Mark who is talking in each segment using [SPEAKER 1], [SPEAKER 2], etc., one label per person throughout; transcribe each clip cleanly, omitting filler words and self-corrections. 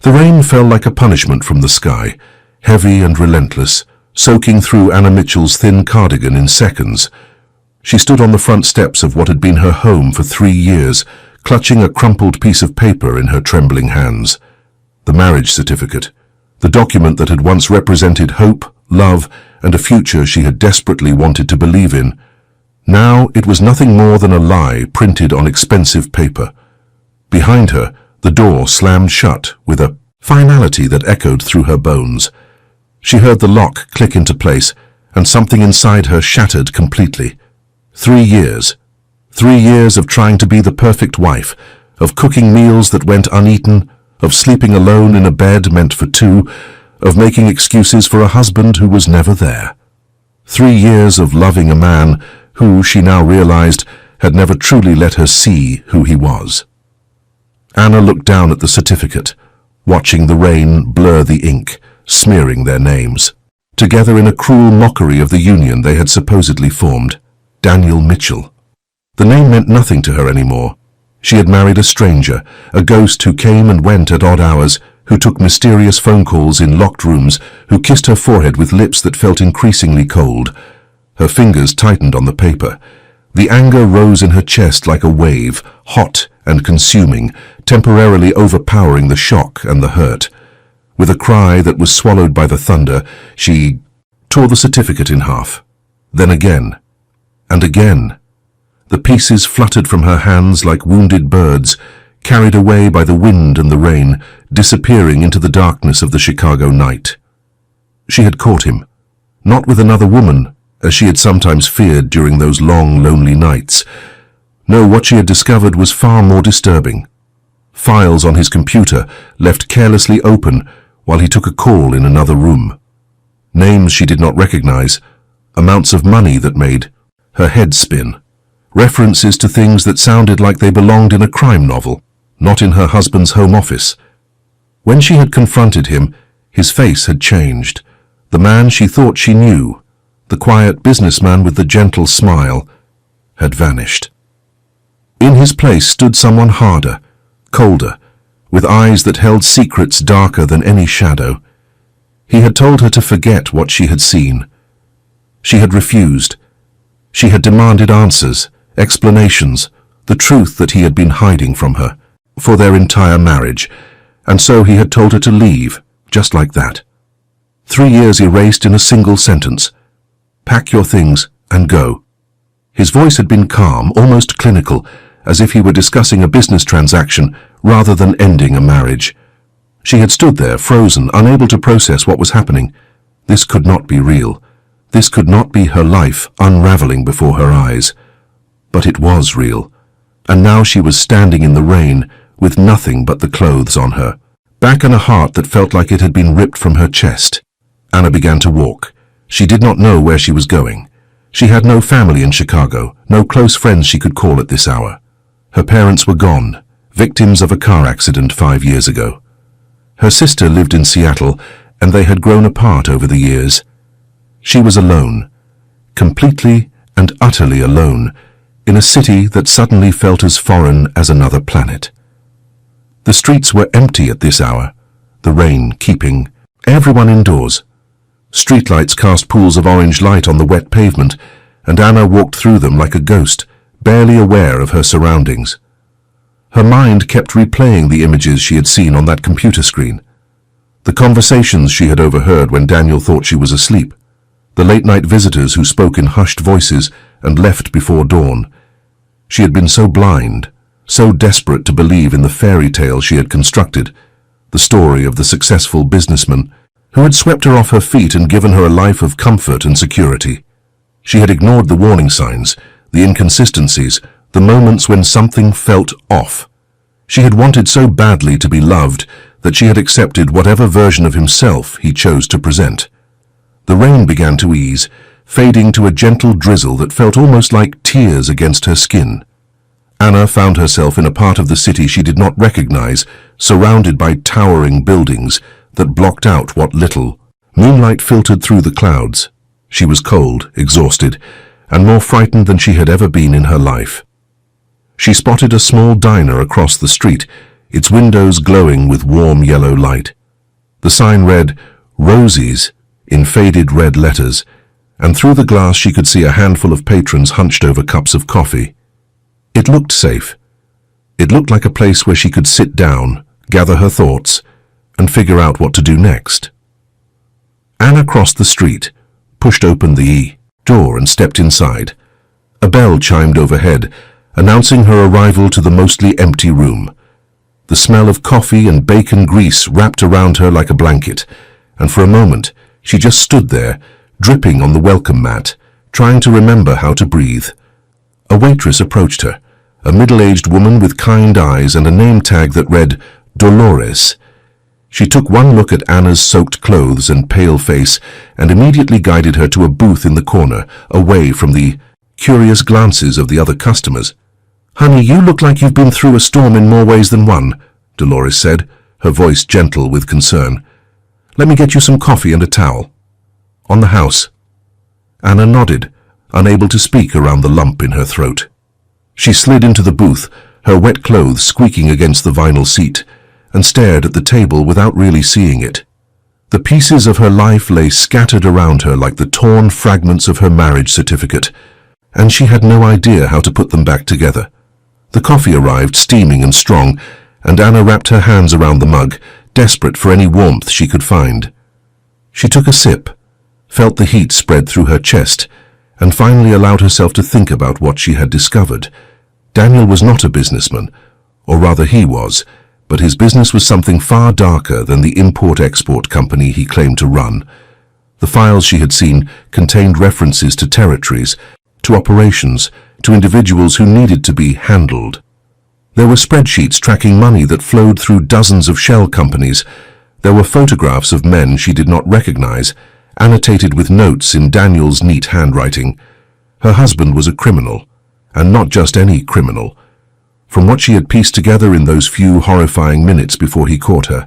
[SPEAKER 1] The rain fell like a punishment from the sky, heavy and relentless, soaking through Anna Mitchell's thin cardigan in seconds. She stood on the front steps of what had been her home for 3 years, clutching a crumpled piece of paper in her trembling hands. The marriage certificate, the document that had once represented hope, love, and a future she had desperately wanted to believe in. Now it was nothing more than a lie printed on expensive paper. Behind her, the door slammed shut with a finality that echoed through her bones. She heard the lock click into place, and something inside her shattered completely. 3 years. 3 years of trying to be the perfect wife, of cooking meals that went uneaten, of sleeping alone in a bed meant for 2, of making excuses for a husband who was never there. 3 years of loving a man who, she now realized, had never truly let her see who he was. Anna looked down at the certificate, watching the rain blur the ink, smearing their names. Together in a cruel mockery of the union they had supposedly formed, Daniel Mitchell. The name meant nothing to her anymore. She had married a stranger, a ghost who came and went at odd hours, who took mysterious phone calls in locked rooms, who kissed her forehead with lips that felt increasingly cold. Her fingers tightened on the paper. The anger rose in her chest like a wave, hot and consuming, temporarily overpowering the shock and the hurt. With a cry that was swallowed by the thunder, she tore the certificate in half. Then again, and again. The pieces fluttered from her hands like wounded birds, carried away by the wind and the rain, disappearing into the darkness of the Chicago night. She had caught him, not with another woman, as she had sometimes feared during those long, lonely nights. No, what she had discovered was far more disturbing. Files on his computer left carelessly open while he took a call in another room. Names she did not recognize, amounts of money that made her head spin. References to things that sounded like they belonged in a crime novel, not in her husband's home office. When she had confronted him, his face had changed. The man she thought she knew, the quiet businessman with the gentle smile, had vanished. In his place stood someone harder, colder, with eyes that held secrets darker than any shadow. He had told her to forget what she had seen. She had refused. She had demanded answers, explanations, the truth that he had been hiding from her, for their entire marriage, and so he had told her to leave, just like that. 3 years erased in a single sentence. Pack your things and go. His voice had been calm, almost clinical, as if he were discussing a business transaction rather than ending a marriage. She had stood there, frozen, unable to process what was happening. This could not be real. This could not be her life unraveling before her eyes. But it was real, and now she was standing in the rain with nothing but the clothes on her, back and a heart that felt like it had been ripped from her chest. Anna began to walk. She did not know where she was going. She had no family in Chicago, no close friends she could call at this hour. Her parents were gone, victims of a car accident 5 years ago. Her sister lived in Seattle, and they had grown apart over the years. She was alone, completely and utterly alone, in a city that suddenly felt as foreign as another planet. The streets were empty at this hour, the rain keeping everyone indoors. Streetlights cast pools of orange light on the wet pavement, and Anna walked through them like a ghost, barely aware of her surroundings. Her mind kept replaying the images she had seen on that computer screen. The conversations she had overheard when Daniel thought she was asleep. The late-night visitors who spoke in hushed voices and left before dawn. She had been so blind, so desperate to believe in the fairy tale she had constructed, the story of the successful businessman who had swept her off her feet and given her a life of comfort and security. She had ignored the warning signs, the inconsistencies, the moments when something felt off. She had wanted so badly to be loved that she had accepted whatever version of himself he chose to present. The rain began to ease, fading to a gentle drizzle that felt almost like tears against her skin. Anna found herself in a part of the city she did not recognize, surrounded by towering buildings that blocked out what little. Moonlight filtered through the clouds. She was cold, exhausted, and more frightened than she had ever been in her life. She spotted a small diner across the street, its windows glowing with warm yellow light. The sign read, "Rosie's," in faded red letters, and through the glass she could see a handful of patrons hunched over cups of coffee. It looked safe. It looked like a place where she could sit down, gather her thoughts, and figure out what to do next. Anna crossed the street, pushed open the door and stepped inside. A bell chimed overhead, announcing her arrival to the mostly empty room. The smell of coffee and bacon grease wrapped around her like a blanket, and for a moment she just stood there, dripping on the welcome mat, trying to remember how to breathe. A waitress approached her, a middle-aged woman with kind eyes and a name tag that read Dolores. She took one look at Anna's soaked clothes and pale face and immediately guided her to a booth in the corner, away from the curious glances of the other customers. "Honey, you look like you've been through a storm in more ways than one," Dolores said, her voice gentle with concern. "Let me get you some coffee and a towel." "On the house." Anna nodded, unable to speak around the lump in her throat. She slid into the booth, her wet clothes squeaking against the vinyl seat, and stared at the table without really seeing it. The pieces of her life lay scattered around her like the torn fragments of her marriage certificate, and she had no idea how to put them back together. The coffee arrived steaming and strong, and Anna wrapped her hands around the mug, desperate for any warmth she could find. She took a sip, felt the heat spread through her chest, and finally allowed herself to think about what she had discovered. Daniel was not a businessman, or rather he was, but his business was something far darker than the import-export company he claimed to run. The files she had seen contained references to territories, to operations, to individuals who needed to be handled. There were spreadsheets tracking money that flowed through dozens of shell companies. There were photographs of men she did not recognize, annotated with notes in Daniel's neat handwriting. Her husband was a criminal, and not just any criminal. From what she had pieced together in those few horrifying minutes before he caught her,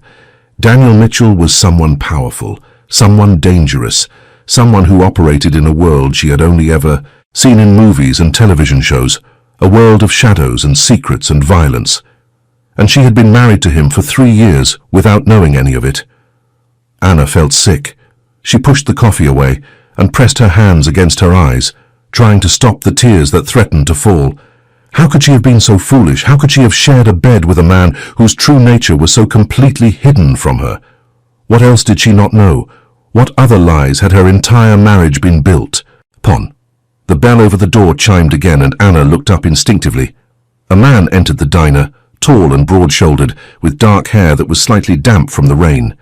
[SPEAKER 1] Daniel Mitchell was someone powerful, someone dangerous, someone who operated in a world she had only ever seen in movies and television shows, a world of shadows and secrets and violence. And she had been married to him for 3 years without knowing any of it. Anna felt sick. She pushed the coffee away and pressed her hands against her eyes, trying to stop the tears that threatened to fall. How could she have been so foolish? How could she have shared a bed with a man whose true nature was so completely hidden from her? What else did she not know? What other lies had her entire marriage been built upon? The bell over the door chimed again, and Anna looked up instinctively. A man entered the diner, tall and broad-shouldered, with dark hair that was slightly damp from the rain.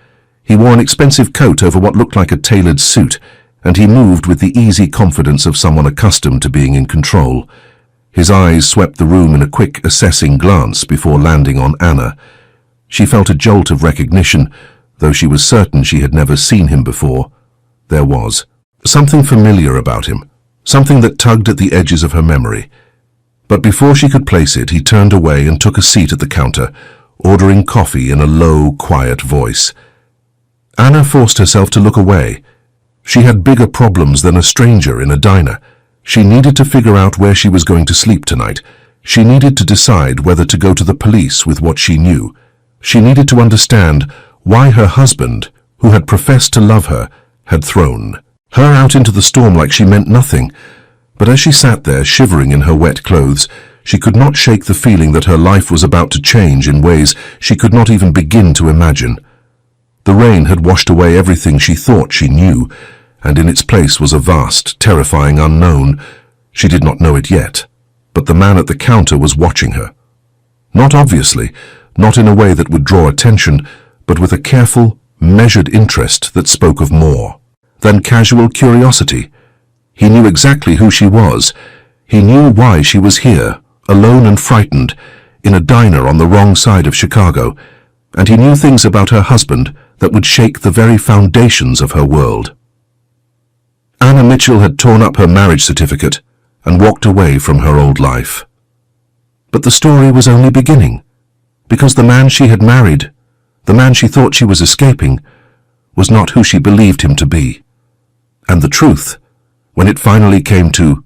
[SPEAKER 1] He wore an expensive coat over what looked like a tailored suit, and he moved with the easy confidence of someone accustomed to being in control. His eyes swept the room in a quick, assessing glance before landing on Anna. She felt a jolt of recognition, though she was certain she had never seen him before. There was something familiar about him, something that tugged at the edges of her memory. But before she could place it, he turned away and took a seat at the counter, ordering coffee in a low, quiet voice. Anna forced herself to look away. She had bigger problems than a stranger in a diner. She needed to figure out where she was going to sleep tonight. She needed to decide whether to go to the police with what she knew. She needed to understand why her husband, who had professed to love her, had thrown her out into the storm like she meant nothing. But as she sat there, shivering in her wet clothes, she could not shake the feeling that her life was about to change in ways she could not even begin to imagine. The rain had washed away everything she thought she knew, and in its place was a vast, terrifying unknown. She did not know it yet, but the man at the counter was watching her. Not obviously, not in a way that would draw attention, but with a careful, measured interest that spoke of more than casual curiosity. He knew exactly who she was. He knew why she was here, alone and frightened, in a diner on the wrong side of Chicago, and he knew things about her husband that would shake the very foundations of her world. Anna Mitchell had torn up her marriage certificate and walked away from her old life. But the story was only beginning, because the man she had married, the man she thought she was escaping, was not who she believed him to be. And the truth, when it finally came to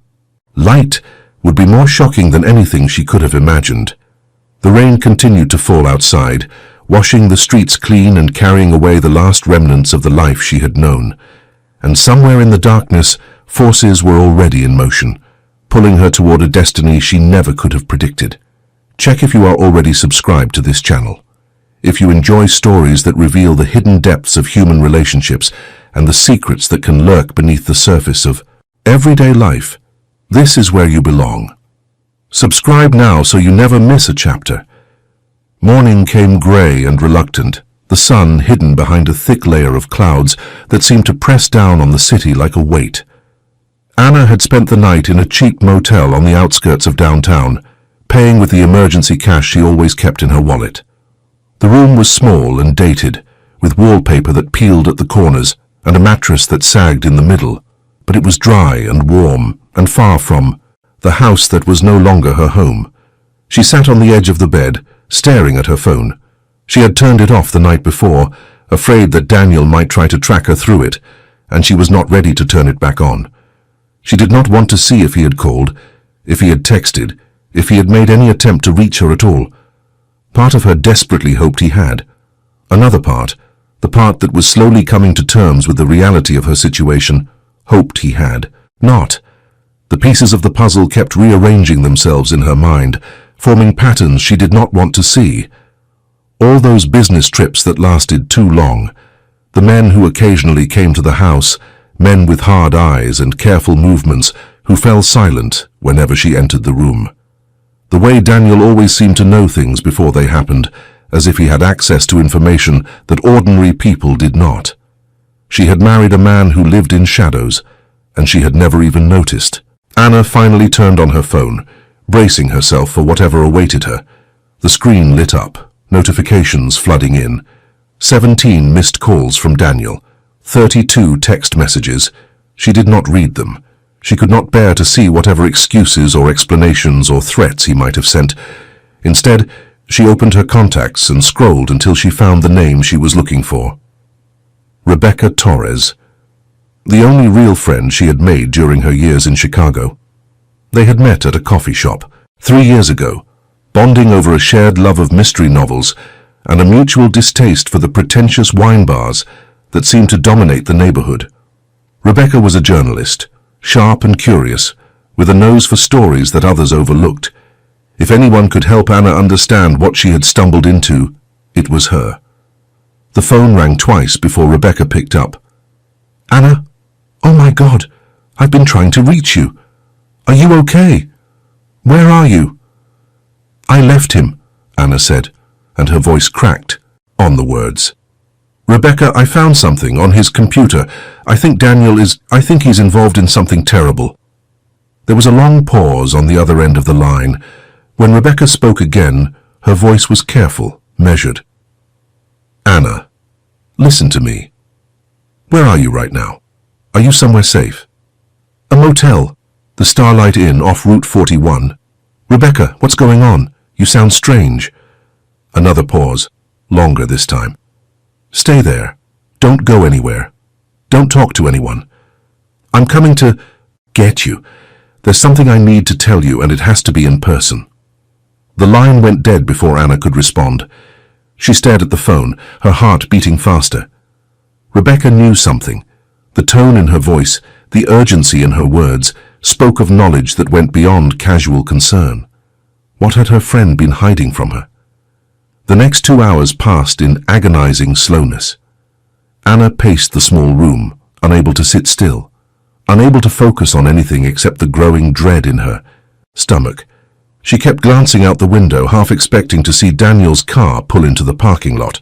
[SPEAKER 1] light, would be more shocking than anything she could have imagined. The rain continued to fall outside, washing the streets clean and carrying away the last remnants of the life she had known. And somewhere in the darkness, forces were already in motion, pulling her toward a destiny she never could have predicted. Check if you are already subscribed to this channel. If you enjoy stories that reveal the hidden depths of human relationships and the secrets that can lurk beneath the surface of everyday life, this is where you belong. Subscribe now so you never miss a chapter. Morning came grey and reluctant, the sun hidden behind a thick layer of clouds that seemed to press down on the city like a weight. Anna had spent the night in a cheap motel on the outskirts of downtown, paying with the emergency cash she always kept in her wallet. The room was small and dated, with wallpaper that peeled at the corners and a mattress that sagged in the middle, but it was dry and warm and far from the house that was no longer her home. She sat on the edge of the bed, staring at her phone. She had turned it off the night before, afraid that Daniel might try to track her through it, and she was not ready to turn it back on. She did not want to see if he had called, if he had texted, if he had made any attempt to reach her at all. Part of her desperately hoped he had. Another part, the part that was slowly coming to terms with the reality of her situation, hoped he had not. The pieces of the puzzle kept rearranging themselves in her mind, forming patterns she did not want to see. All those business trips that lasted too long, the men who occasionally came to the house, men with hard eyes and careful movements who fell silent whenever she entered the room. The way Daniel always seemed to know things before they happened, as if he had access to information that ordinary people did not. She had married a man who lived in shadows, and she had never even noticed. Anna finally turned on her phone, bracing herself for whatever awaited her. The screen lit up, notifications flooding in. 17 missed calls from Daniel, 32 text messages. She did not read them. She could not bear to see whatever excuses or explanations or threats he might have sent. Instead, she opened her contacts and scrolled until she found the name she was looking for. Rebecca Torres. The only real friend she had made during her years in Chicago. They had met at a coffee shop 3 years ago, bonding over a shared love of mystery novels and a mutual distaste for the pretentious wine bars that seemed to dominate the neighborhood. Rebecca was a journalist, sharp and curious, with a nose for stories that others overlooked. If anyone could help Anna understand what she had stumbled into, it was her. The phone rang twice before Rebecca picked up. "Anna? Oh my God, I've been trying to reach you. Are you okay? Where are you?" "I left him," Anna said, and her voice cracked on the words. "Rebecca, I found something on his computer. I think he's involved in something terrible." There was a long pause on the other end of the line. When Rebecca spoke again, her voice was careful, measured. "Anna, listen to me. Where are you right now? Are you somewhere safe?" "A motel. The Starlight Inn off Route 41. "Rebecca, what's going on? You sound strange." Another pause, longer this time. "Stay there. Don't go anywhere. Don't talk to anyone. I'm coming to get you. There's something I need to tell you, and it has to be in person." The line went dead before Anna could respond. She stared at the phone, her heart beating faster. Rebecca knew something. The tone in her voice, the urgency in her words, spoke of knowledge that went beyond casual concern. What had her friend been hiding from her? The next 2 hours passed in agonizing slowness. Anna paced the small room, unable to sit still, unable to focus on anything except the growing dread in her stomach. She kept glancing out the window, half expecting to see Daniel's car pull into the parking lot,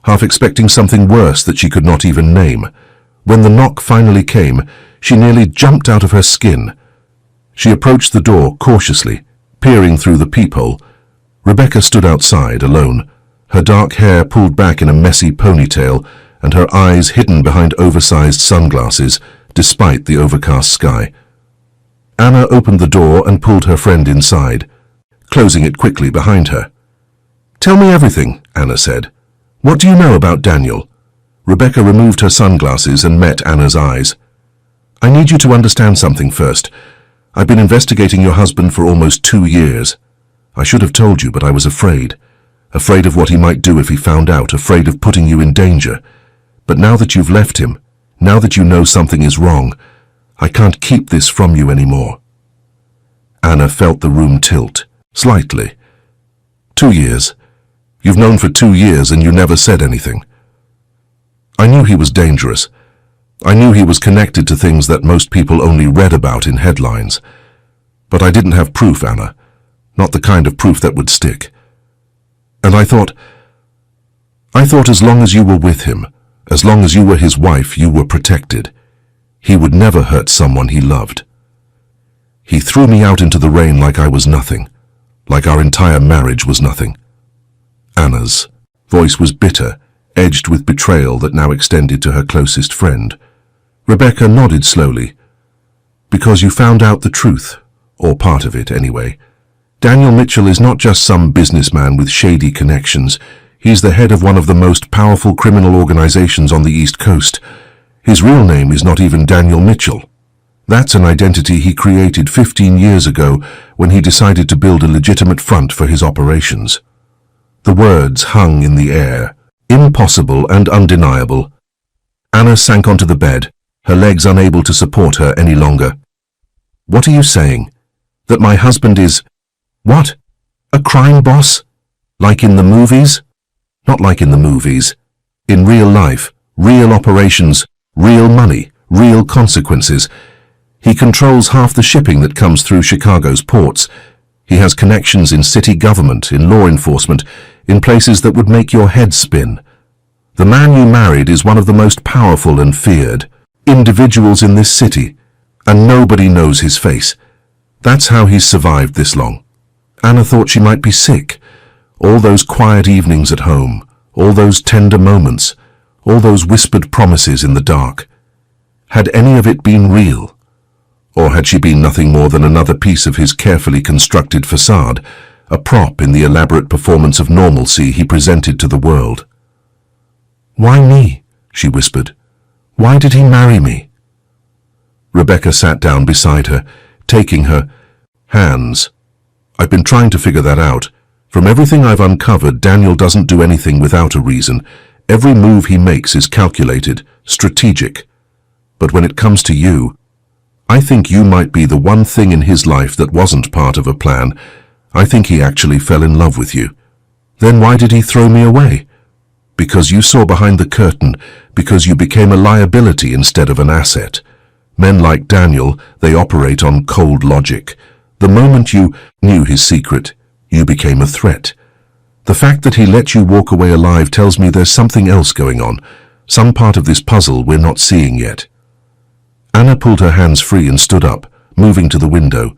[SPEAKER 1] half expecting something worse that she could not even name. When the knock finally came, she nearly jumped out of her skin. She approached the door cautiously, peering through the peephole. Rebecca stood outside, alone, her dark hair pulled back in a messy ponytail and her eyes hidden behind oversized sunglasses, despite the overcast sky. Anna opened the door and pulled her friend inside, closing it quickly behind her. "Tell me everything," Anna said. "What do you know about Daniel?" Rebecca removed her sunglasses and met Anna's eyes. "I need you to understand something first. I've been investigating your husband for almost 2 years. I should have told you, but I was afraid. Afraid of what he might do if he found out, afraid of putting you in danger. But now that you've left him, now that you know something is wrong, I can't keep this from you anymore." Anna felt the room tilt, slightly. 2 years. You've known for 2 years and you never said anything. I knew he was dangerous. I knew he was connected to things that most people only read about in headlines. But I didn't have proof, Anna. Not the kind of proof that would stick. And I thought as long as you were with him, as long as you were his wife, you were protected. He would never hurt someone he loved. He threw me out into the rain like I was nothing, like our entire marriage was nothing. Anna's voice was bitter, edged with betrayal that now extended to her closest friend. Rebecca nodded slowly. "Because you found out the truth, or part of it anyway. Daniel Mitchell is not just some businessman with shady connections. He's the head of one of the most powerful criminal organizations on the East Coast. His real name is not even Daniel Mitchell. That's an identity he created 15 years ago when he decided to build a legitimate front for his operations." The words hung in the air, impossible and undeniable. Anna sank onto the bed, her legs unable to support her any longer. "What are you saying? That my husband is... what? A crime boss? Like in the movies?" "Not like in the movies. In real life, real operations, real money, real consequences. He controls half the shipping that comes through Chicago's ports. He has connections in city government, in law enforcement, in places that would make your head spin. The man you married is one of the most powerful and feared individuals in this city, and nobody knows his face. That's how he's survived this long." Anna thought she might be sick. All those quiet evenings at home, all those tender moments, all those whispered promises in the dark. Had any of it been real? Or had she been nothing more than another piece of his carefully constructed facade, a prop in the elaborate performance of normalcy he presented to the world? "Why me?" she whispered. "Why did he marry me?" Rebecca sat down beside her, taking her hands. "I've been trying to figure that out. From everything I've uncovered, Daniel doesn't do anything without a reason. Every move he makes is calculated, strategic. But when it comes to you, I think you might be the one thing in his life that wasn't part of a plan. I think he actually fell in love with you. Then why did he throw me away? Because you saw behind the curtain, because you became a liability instead of an asset. Men like Daniel, they operate on cold logic. The moment you knew his secret, you became a threat. The fact that he let you walk away alive tells me there's something else going on, some part of this puzzle we're not seeing yet." Anna pulled her hands free and stood up, moving to the window.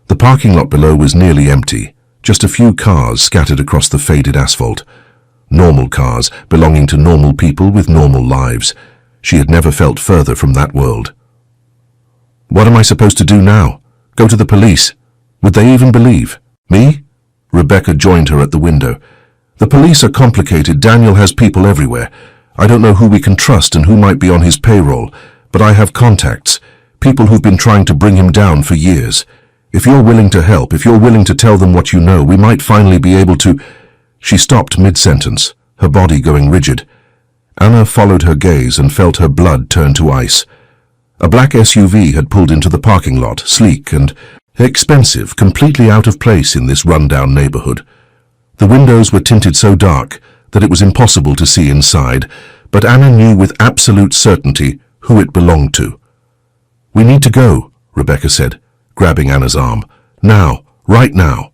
[SPEAKER 1] The parking lot below was nearly empty, just a few cars scattered across the faded asphalt. Normal cars, belonging to normal people with normal lives. She had never felt further from that world. "What am I supposed to do now? Go to the police? Would they even believe? Me?" Rebecca joined her at the window. "The police are complicated. Daniel has people everywhere. I don't know who we can trust and who might be on his payroll, but I have contacts, people who've been trying to bring him down for years. If you're willing to help, if you're willing to tell them what you know, we might finally be able to—" She stopped mid-sentence, her body going rigid. Anna followed her gaze and felt her blood turn to ice. A black SUV had pulled into the parking lot, sleek and expensive, completely out of place in this rundown neighborhood. The windows were tinted so dark that it was impossible to see inside, but Anna knew with absolute certainty who it belonged to. "We need to go," Rebecca said, grabbing Anna's arm. "Now, right now."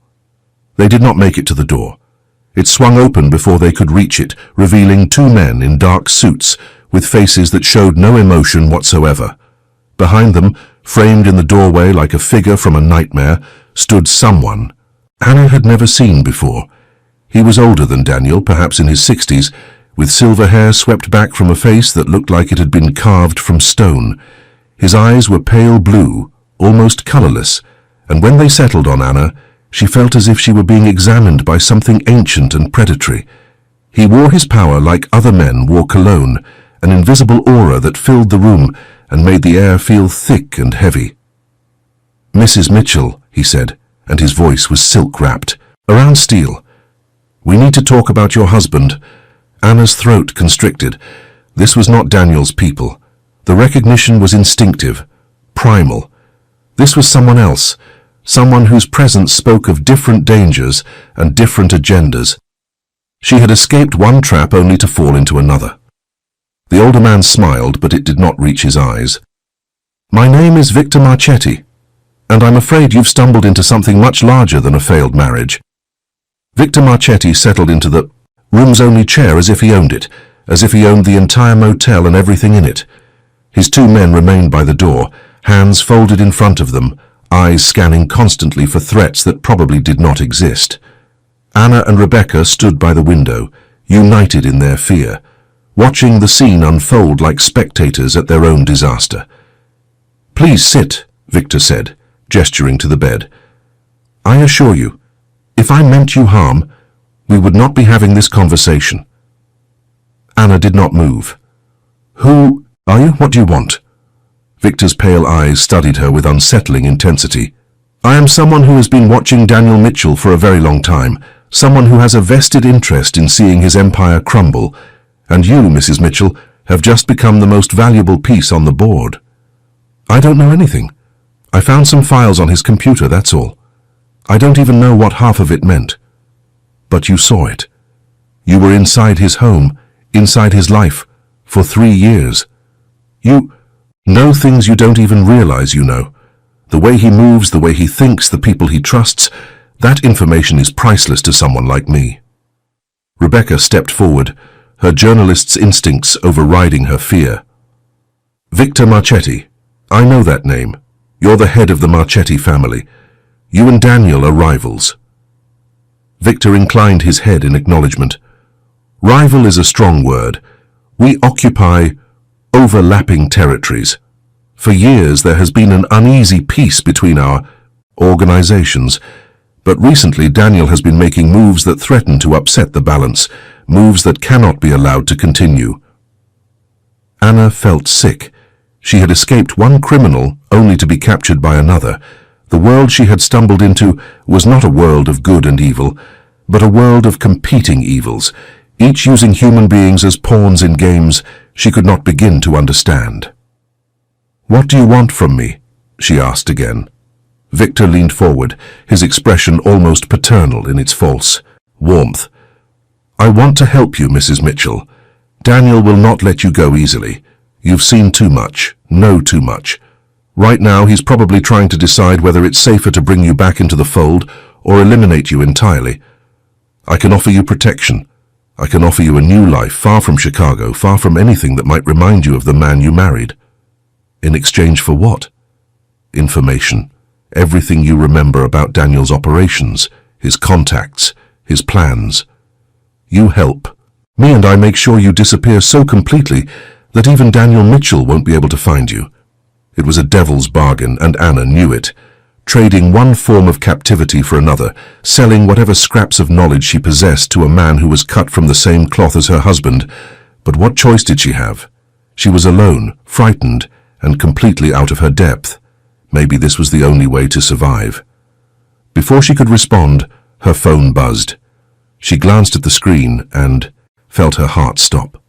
[SPEAKER 1] They did not make it to the door. It swung open before they could reach it, revealing 2 men in dark suits with faces that showed no emotion whatsoever. Behind them, framed in the doorway like a figure from a nightmare, stood someone Anna had never seen before. He was older than Daniel, perhaps in his 60s, with silver hair swept back from a face that looked like it had been carved from stone. His eyes were pale blue, almost colorless, and when they settled on Anna, she felt as if she were being examined by something ancient and predatory. He wore his power like other men wore cologne, an invisible aura that filled the room and made the air feel thick and heavy. "Mrs. Mitchell," he said, and his voice was silk-wrapped. Around Steele. We need to talk about your husband. Anna's throat constricted. This was not Daniel's people. The recognition was instinctive, primal. This was someone else, someone whose presence spoke of different dangers and different agendas. She had escaped one trap only to fall into another. The older man smiled, but it did not reach his eyes. My name is Victor Marchetti, and I'm afraid you've stumbled into something much larger than a failed marriage. Victor Marchetti settled into the room's-only chair as if he owned it, as if he owned the entire motel and everything in it. His two men remained by the door, hands folded in front of them, eyes scanning constantly for threats that probably did not exist. Anna and Rebecca stood by the window, united in their fear, watching the scene unfold like spectators at their own disaster. Please sit, Victor said, gesturing to the bed. I assure you, if I meant you harm, we would not be having this conversation. Anna did not move. Who are you? What do you want? Victor's pale eyes studied her with unsettling intensity. I am someone who has been watching Daniel Mitchell for a very long time, someone who has a vested interest in seeing his empire crumble, and you, Mrs. Mitchell, have just become the most valuable piece on the board. I don't know anything. I found some files on his computer, that's all. I don't even know what half of it meant. But you saw it. You were inside his home, inside his life, for 3 years. You know things you don't even realize you know. The way he moves, the way he thinks, the people he trusts, that information is priceless to someone like me. Rebecca stepped forward, her journalist's instincts overriding her fear. Victor Marchetti. I know that name. You're the head of the Marchetti family. You and Daniel are rivals. Victor inclined his head in acknowledgement. Rival is a strong word. We occupy overlapping territories. For years there has been an uneasy peace between our organizations, but recently Daniel has been making moves that threaten to upset the balance, moves that cannot be allowed to continue. Anna felt sick. She had escaped one criminal only to be captured by another. The world she had stumbled into was not a world of good and evil, but a world of competing evils, each using human beings as pawns in games she could not begin to understand. What do you want from me? She asked again. Victor leaned forward, his expression almost paternal in its false warmth. I want to help you, Mrs. Mitchell. Daniel will not let you go easily. You've seen too much, know too much. Right now he's probably trying to decide whether it's safer to bring you back into the fold or eliminate you entirely. I can offer you protection. I can offer you a new life, far from Chicago, far from anything that might remind you of the man you married. In exchange for what? Information. Everything you remember about Daniel's operations, his contacts, his plans. You help. Me and I make sure you disappear so completely that even Daniel Mitchell won't be able to find you. It was a devil's bargain, and Anna knew it. Trading one form of captivity for another, selling whatever scraps of knowledge she possessed to a man who was cut from the same cloth as her husband. But what choice did she have? She was alone, frightened, and completely out of her depth. Maybe this was the only way to survive. Before she could respond, her phone buzzed. She glanced at the screen and felt her heart stop.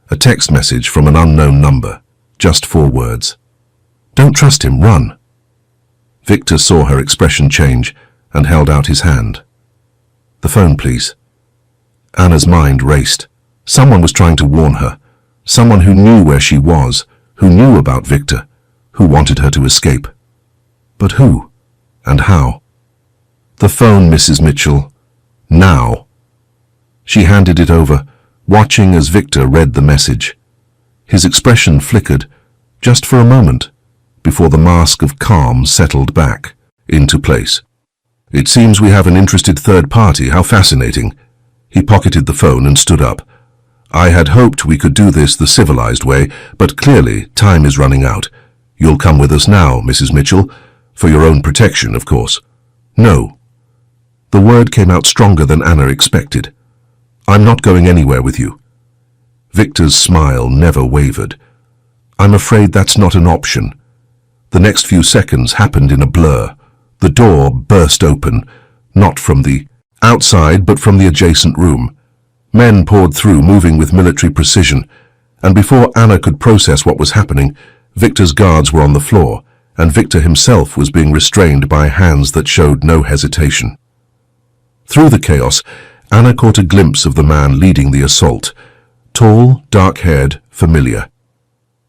[SPEAKER 1] A text message from an unknown number, just 4 words. Don't trust him, run. Victor saw her expression change and held out his hand. The phone, please. Anna's mind raced. Someone was trying to warn her. Someone who knew where she was, who knew about Victor, who wanted her to escape. But who? And how? The phone, Mrs. Mitchell. Now. She handed it over, watching as Victor read the message. His expression flickered, just for a moment, before the mask of calm settled back into place. It seems we have an interested third party. How fascinating. He pocketed the phone and stood up. I had hoped we could do this the civilized way, but clearly time is running out. You'll come with us now, Mrs. Mitchell, for your own protection, of course. No. The word came out stronger than Anna expected. I'm not going anywhere with you. Victor's smile never wavered. I'm afraid that's not an option. The next few seconds happened in a blur. The door burst open, not from the Outside, but from the adjacent room, men poured through, moving with military precision, and before Anna could process what was happening, Victor's guards were on the floor, and Victor himself was being restrained by hands that showed no hesitation. Through the chaos, Anna caught a glimpse of the man leading the assault, tall, dark-haired, familiar.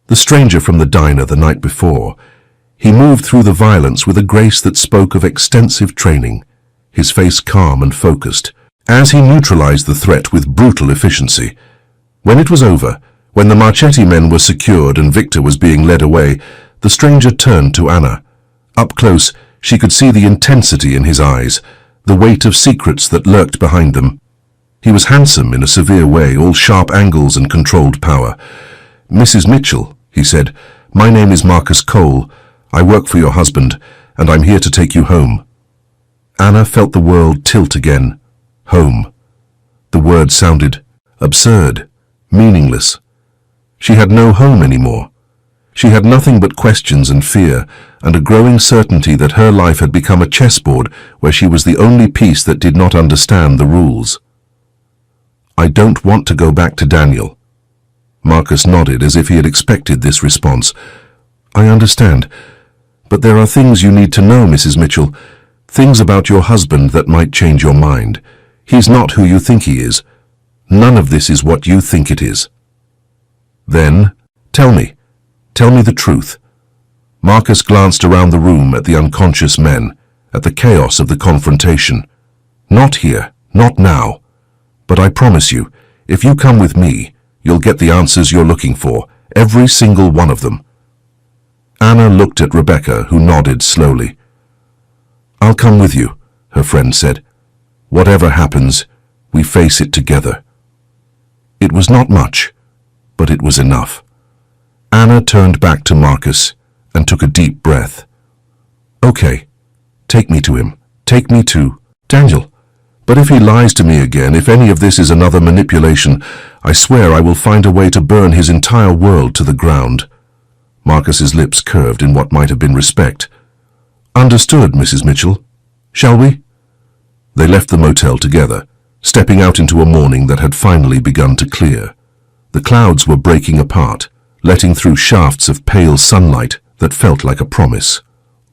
[SPEAKER 1] The stranger from the diner the night before. He moved through the violence with a grace that spoke of extensive training, his face calm and focused, as he neutralized the threat with brutal efficiency. When it was over, when the Marchetti men were secured and Victor was being led away, the stranger turned to Anna. Up close, she could see the intensity in his eyes, the weight of secrets that lurked behind them. He was handsome in a severe way, all sharp angles and controlled power. "Mrs. Mitchell," he said, "my name is Marcus Cole. I work for your husband, and I'm here to take you home." Anna felt the world tilt again. Home. The word sounded absurd, meaningless. She had no home anymore. She had nothing but questions and fear, and a growing certainty that her life had become a chessboard where she was the only piece that did not understand the rules. "I don't want to go back to Daniel." Marcus nodded as if he had expected this response. "I understand. But there are things you need to know, Mrs. Mitchell. Things about your husband that might change your mind. He's not who you think he is. None of this is what you think it is." "Then, tell me the truth." Marcus glanced around the room at the unconscious men, at the chaos of the confrontation. "Not here, not now. But I promise you, if you come with me, you'll get the answers you're looking for, every single one of them." Anna looked at Rebecca, who nodded slowly. "I'll come with you," her friend said. "Whatever happens, we face it together." It was not much, but it was enough. Anna turned back to Marcus and took a deep breath. "Okay, take me to him. Take me to Daniel. But if he lies to me again, if any of this is another manipulation, I swear I will find a way to burn his entire world to the ground." Marcus's lips curved in what might have been respect. "Understood, Mrs. Mitchell. Shall we?" They left the motel together, stepping out into a morning that had finally begun to clear. The clouds were breaking apart, letting through shafts of pale sunlight that felt like a promise,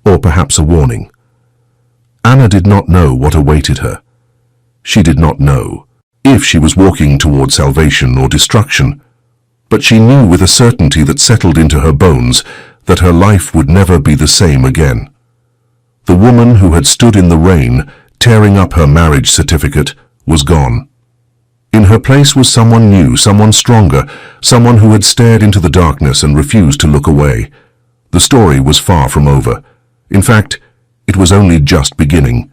[SPEAKER 1] or perhaps a warning. Anna did not know what awaited her. She did not know if she was walking toward salvation or destruction, but she knew with a certainty that settled into her bones that her life would never be the same again. The woman who had stood in the rain, tearing up her marriage certificate, was gone. In her place was someone new, someone stronger, someone who had stared into the darkness and refused to look away. The story was far from over. In fact, it was only just beginning.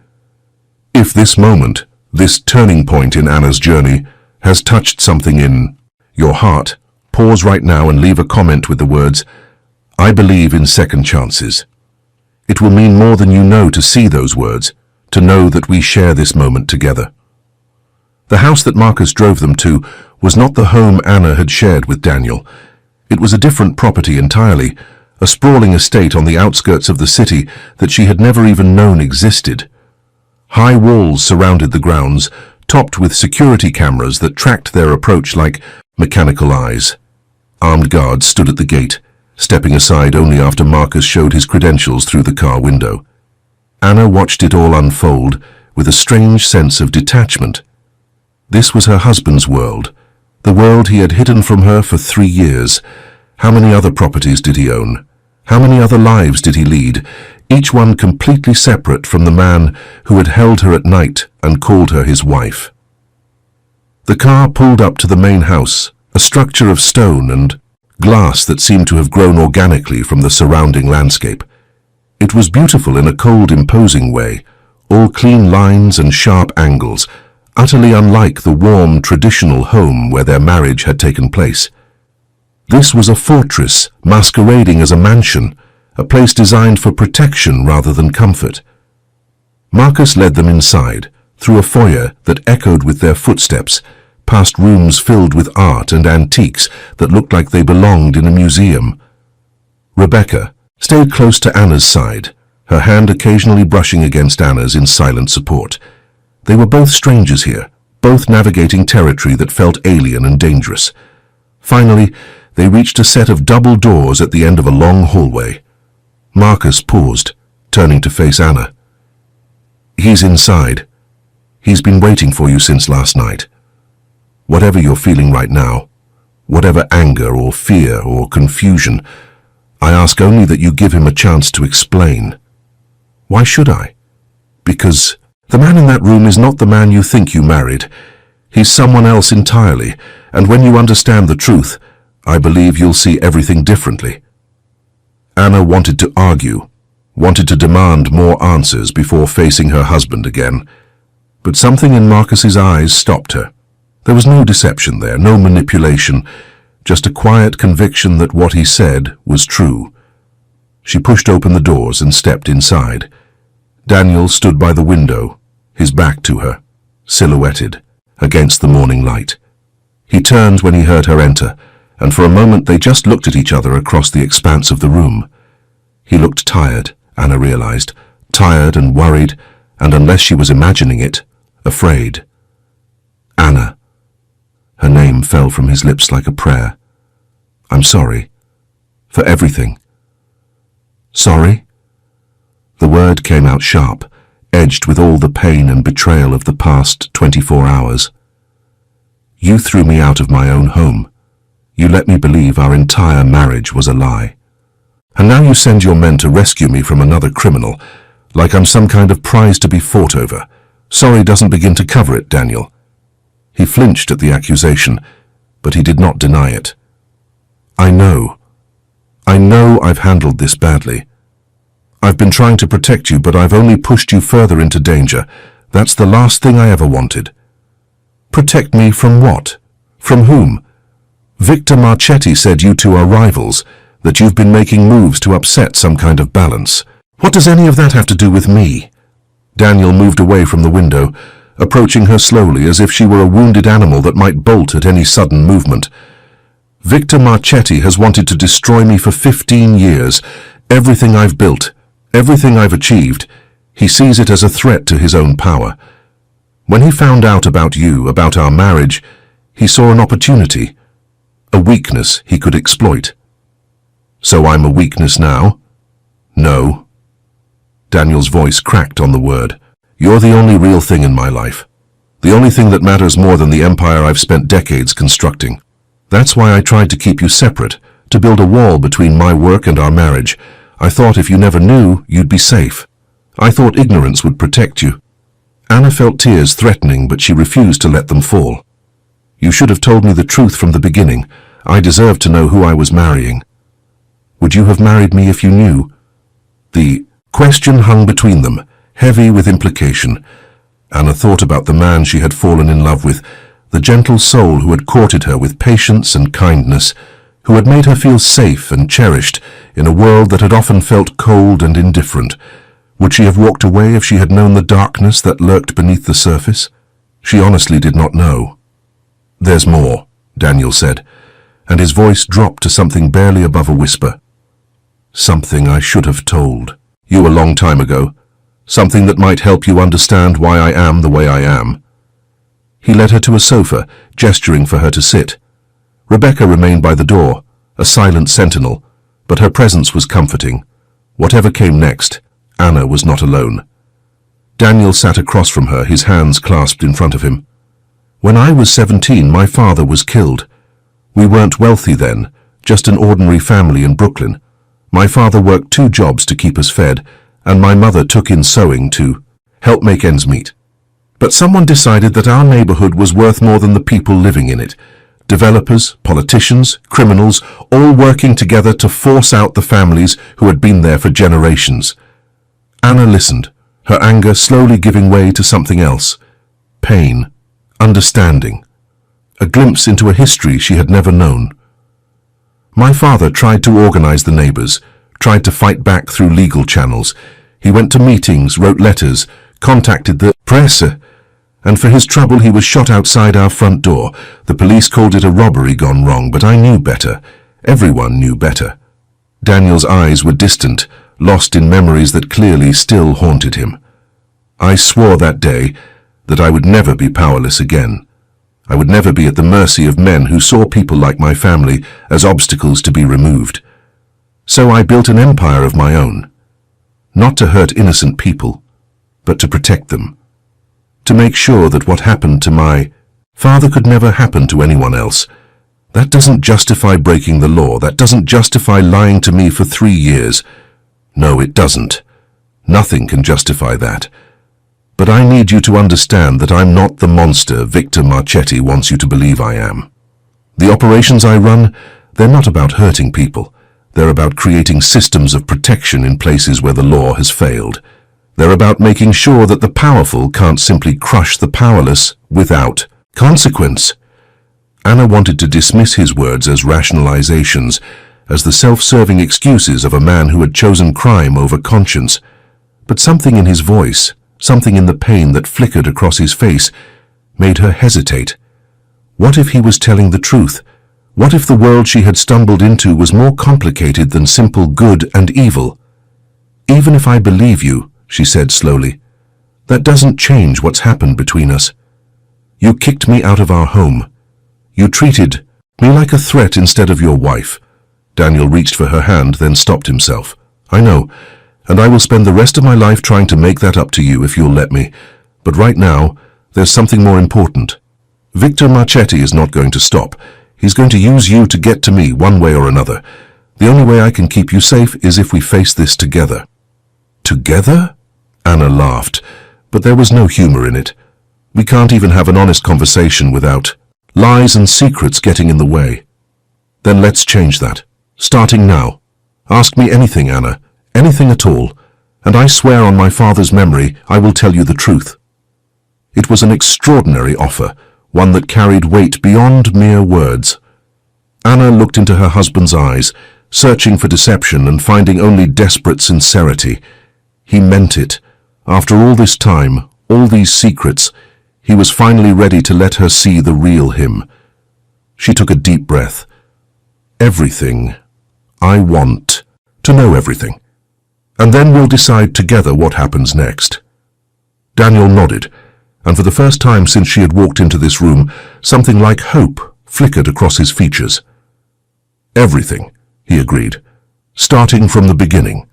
[SPEAKER 1] If this moment, this turning point in Anna's journey, has touched something in your heart, pause right now and leave a comment with the words, "I believe in second chances." It will mean more than you know to see those words, to know that we share this moment together. The house that Marcus drove them to was not the home Anna had shared with Daniel. It was a different property entirely, a sprawling estate on the outskirts of the city that she had never even known existed. High walls surrounded the grounds, topped with security cameras that tracked their approach like mechanical eyes. Armed guards stood at the gate, stepping aside only after Marcus showed his credentials through the car window. Anna watched it all unfold with a strange sense of detachment. This was her husband's world, the world he had hidden from her for 3 years. How many other properties did he own? How many other lives did he lead, each one completely separate from the man who had held her at night and called her his wife? The car pulled up to the main house, a structure of stone and glass that seemed to have grown organically from the surrounding landscape. It was beautiful in a cold, imposing way, all clean lines and sharp angles, utterly unlike the warm, traditional home where their marriage had taken place. This was a fortress masquerading as a mansion, a place designed for protection rather than comfort. Marcus led them inside, through a foyer that echoed with their footsteps, past rooms filled with art and antiques that looked like they belonged in a museum. Rebecca stayed close to Anna's side, her hand occasionally brushing against Anna's in silent support. They were both strangers here, both navigating territory that felt alien and dangerous. Finally, they reached a set of double doors at the end of a long hallway. Marcus paused, turning to face Anna. "He's inside. He's been waiting for you since last night. Whatever you're feeling right now, whatever anger or fear or confusion, I ask only that you give him a chance to explain." "Why should I?" "Because the man in that room is not the man you think you married. He's someone else entirely, and when you understand the truth, I believe you'll see everything differently." Anna wanted to argue, wanted to demand more answers before facing her husband again. But something in Marcus's eyes stopped her. There was no deception there, no manipulation, just a quiet conviction that what he said was true. She pushed open the doors and stepped inside. Daniel stood by the window, his back to her, silhouetted against the morning light. He turned when he heard her enter, and for a moment they just looked at each other across the expanse of the room. He looked tired, Anna realized, tired and worried, and unless she was imagining it, afraid. "Anna." Her name fell from his lips like a prayer. "I'm sorry. For everything." "Sorry?" The word came out sharp, edged with all the pain and betrayal of the past 24 hours. "You threw me out of my own home. You let me believe our entire marriage was a lie. And now you send your men to rescue me from another criminal, like I'm some kind of prize to be fought over. Sorry doesn't begin to cover it, Daniel." He flinched at the accusation, but he did not deny it. I know I've handled this badly. I've been trying to protect you, but I've only pushed you further into danger. That's the last thing I ever wanted." "Protect me from what? From whom?" "Victor Marchetti said you two are rivals, that you've been making moves to upset some kind of balance. What does any of that have to do with me?" Daniel moved away from the window, approaching her slowly as if she were a wounded animal that might bolt at any sudden movement. "Victor Marchetti has wanted to destroy me for 15 years. Everything I've built, everything I've achieved, he sees it as a threat to his own power. When he found out about you, about our marriage, he saw an opportunity, a weakness he could exploit." "So I'm a weakness now?" "No." Daniel's voice cracked on the word. "You're the only real thing in my life. The only thing that matters more than the empire I've spent decades constructing. That's why I tried to keep you separate, to build a wall between my work and our marriage. I thought if you never knew, you'd be safe. I thought ignorance would protect you." Anna felt tears threatening, but she refused to let them fall. "You should have told me the truth from the beginning. I deserved to know who I was marrying." "Would you have married me if you knew?" The question hung between them, heavy with implication. Anna thought about the man she had fallen in love with, the gentle soul who had courted her with patience and kindness, who had made her feel safe and cherished in a world that had often felt cold and indifferent. Would she have walked away if she had known the darkness that lurked beneath the surface? She honestly did not know. "There's more," Daniel said, and his voice dropped to something barely above a whisper. "Something I should have told you a long time ago. Something that might help you understand why I am the way I am." He led her to a sofa, gesturing for her to sit. Rebecca remained by the door, a silent sentinel, but her presence was comforting. Whatever came next, Anna was not alone. Daniel sat across from her, his hands clasped in front of him. "When I was 17, my father was killed. We weren't wealthy then, just an ordinary family in Brooklyn. My father worked 2 jobs to keep us fed, and my mother took in sewing to help make ends meet. But someone decided that our neighborhood was worth more than the people living in it. Developers, politicians, criminals, all working together to force out the families who had been there for generations." Anna listened, her anger slowly giving way to something else. Pain, understanding, a glimpse into a history she had never known. "My father tried to organize the neighbors, tried to fight back through legal channels. He went to meetings, wrote letters, contacted the press, and for his trouble he was shot outside our front door. The police called it a robbery gone wrong, but I knew better. Everyone knew better." Daniel's eyes were distant, lost in memories that clearly still haunted him. "I swore that day that I would never be powerless again. I would never be at the mercy of men who saw people like my family as obstacles to be removed. So I built an empire of my own, not to hurt innocent people, but to protect them, to make sure that what happened to my father could never happen to anyone else. That doesn't justify breaking the law. That doesn't justify lying to me for 3 years. No, it doesn't. Nothing can justify that. But I need you to understand that I'm not the monster Victor Marchetti wants you to believe I am. The operations I run, they're not about hurting people. They're about creating systems of protection in places where the law has failed. They're about making sure that the powerful can't simply crush the powerless without consequence. Anna wanted to dismiss his words as rationalizations, as the self-serving excuses of a man who had chosen crime over conscience. But something in his voice, something in the pain that flickered across his face, made her hesitate. What if he was telling the truth? What if the world she had stumbled into was more complicated than simple good and evil? Even if I believe you, she said slowly, that doesn't change what's happened between us. You kicked me out of our home. You treated me like a threat instead of your wife. Daniel reached for her hand, then stopped himself. I know, and I will spend the rest of my life trying to make that up to you if you'll let me. But right now, there's something more important. Victor Marchetti is not going to stop. He's going to use you to get to me one way or another. The only way I can keep you safe is if we face this together. Together? Anna laughed, but there was no humor in it. We can't even have an honest conversation without lies and secrets getting in the way. Then let's change that. Starting now. Ask me anything, Anna. Anything at all. And I swear on my father's memory, I will tell you the truth. It was an extraordinary offer, one that carried weight beyond mere words. Anna looked into her husband's eyes, searching for deception and finding only desperate sincerity. He meant it. After all this time, all these secrets, he was finally ready to let her see the real him. She took a deep breath. Everything. I want to know everything. And then we'll decide together what happens next. Daniel nodded, and for the first time since she had walked into this room, something like hope flickered across his features. Everything, he agreed, starting from the beginning.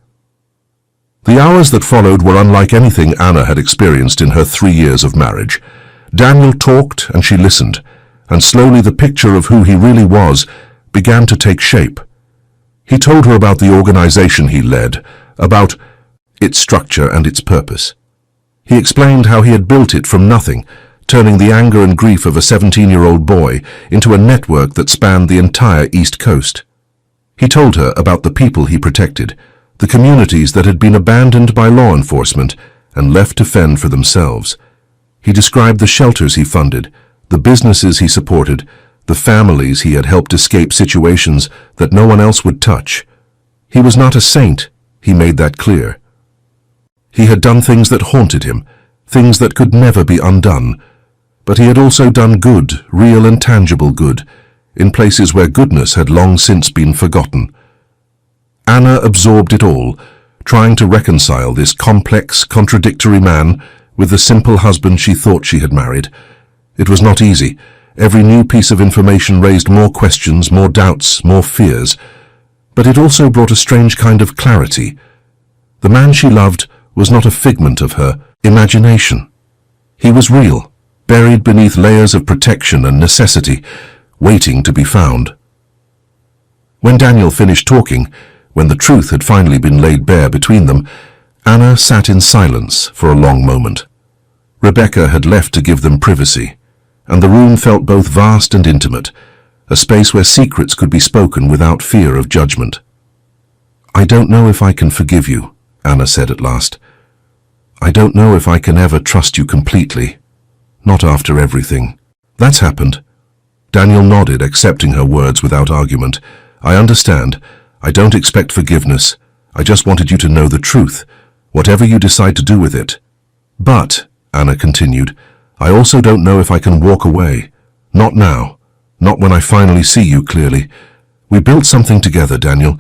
[SPEAKER 1] The hours that followed were unlike anything Anna had experienced in her 3 years of marriage. Daniel talked and she listened, and slowly the picture of who he really was began to take shape. He told her about the organization he led, about its structure and its purpose. He explained how he had built it from nothing, turning the anger and grief of a 17-year-old boy into a network that spanned the entire East Coast. He told her about the people he protected, the communities that had been abandoned by law enforcement and left to fend for themselves. He described the shelters he funded, the businesses he supported, the families he had helped escape situations that no one else would touch. He was not a saint, he made that clear. He had done things that haunted him, things that could never be undone. But he had also done good, real and tangible good, in places where goodness had long since been forgotten. Anna absorbed it all, trying to reconcile this complex, contradictory man with the simple husband she thought she had married. It was not easy. Every new piece of information raised more questions, more doubts, more fears. But it also brought a strange kind of clarity. The man she loved was not a figment of her imagination. He was real, buried beneath layers of protection and necessity, waiting to be found. When Daniel finished talking, when the truth had finally been laid bare between them, Anna sat in silence for a long moment. Rebecca had left to give them privacy, and the room felt both vast and intimate, a space where secrets could be spoken without fear of judgment. I don't know if I can forgive you, Anna said at last. I don't know if I can ever trust you completely. Not after everything. That's happened. Daniel nodded, accepting her words without argument. I understand. I don't expect forgiveness. I just wanted you to know the truth, whatever you decide to do with it. But, Anna continued, I also don't know if I can walk away. Not now. Not when I finally see you clearly. We built something together, Daniel,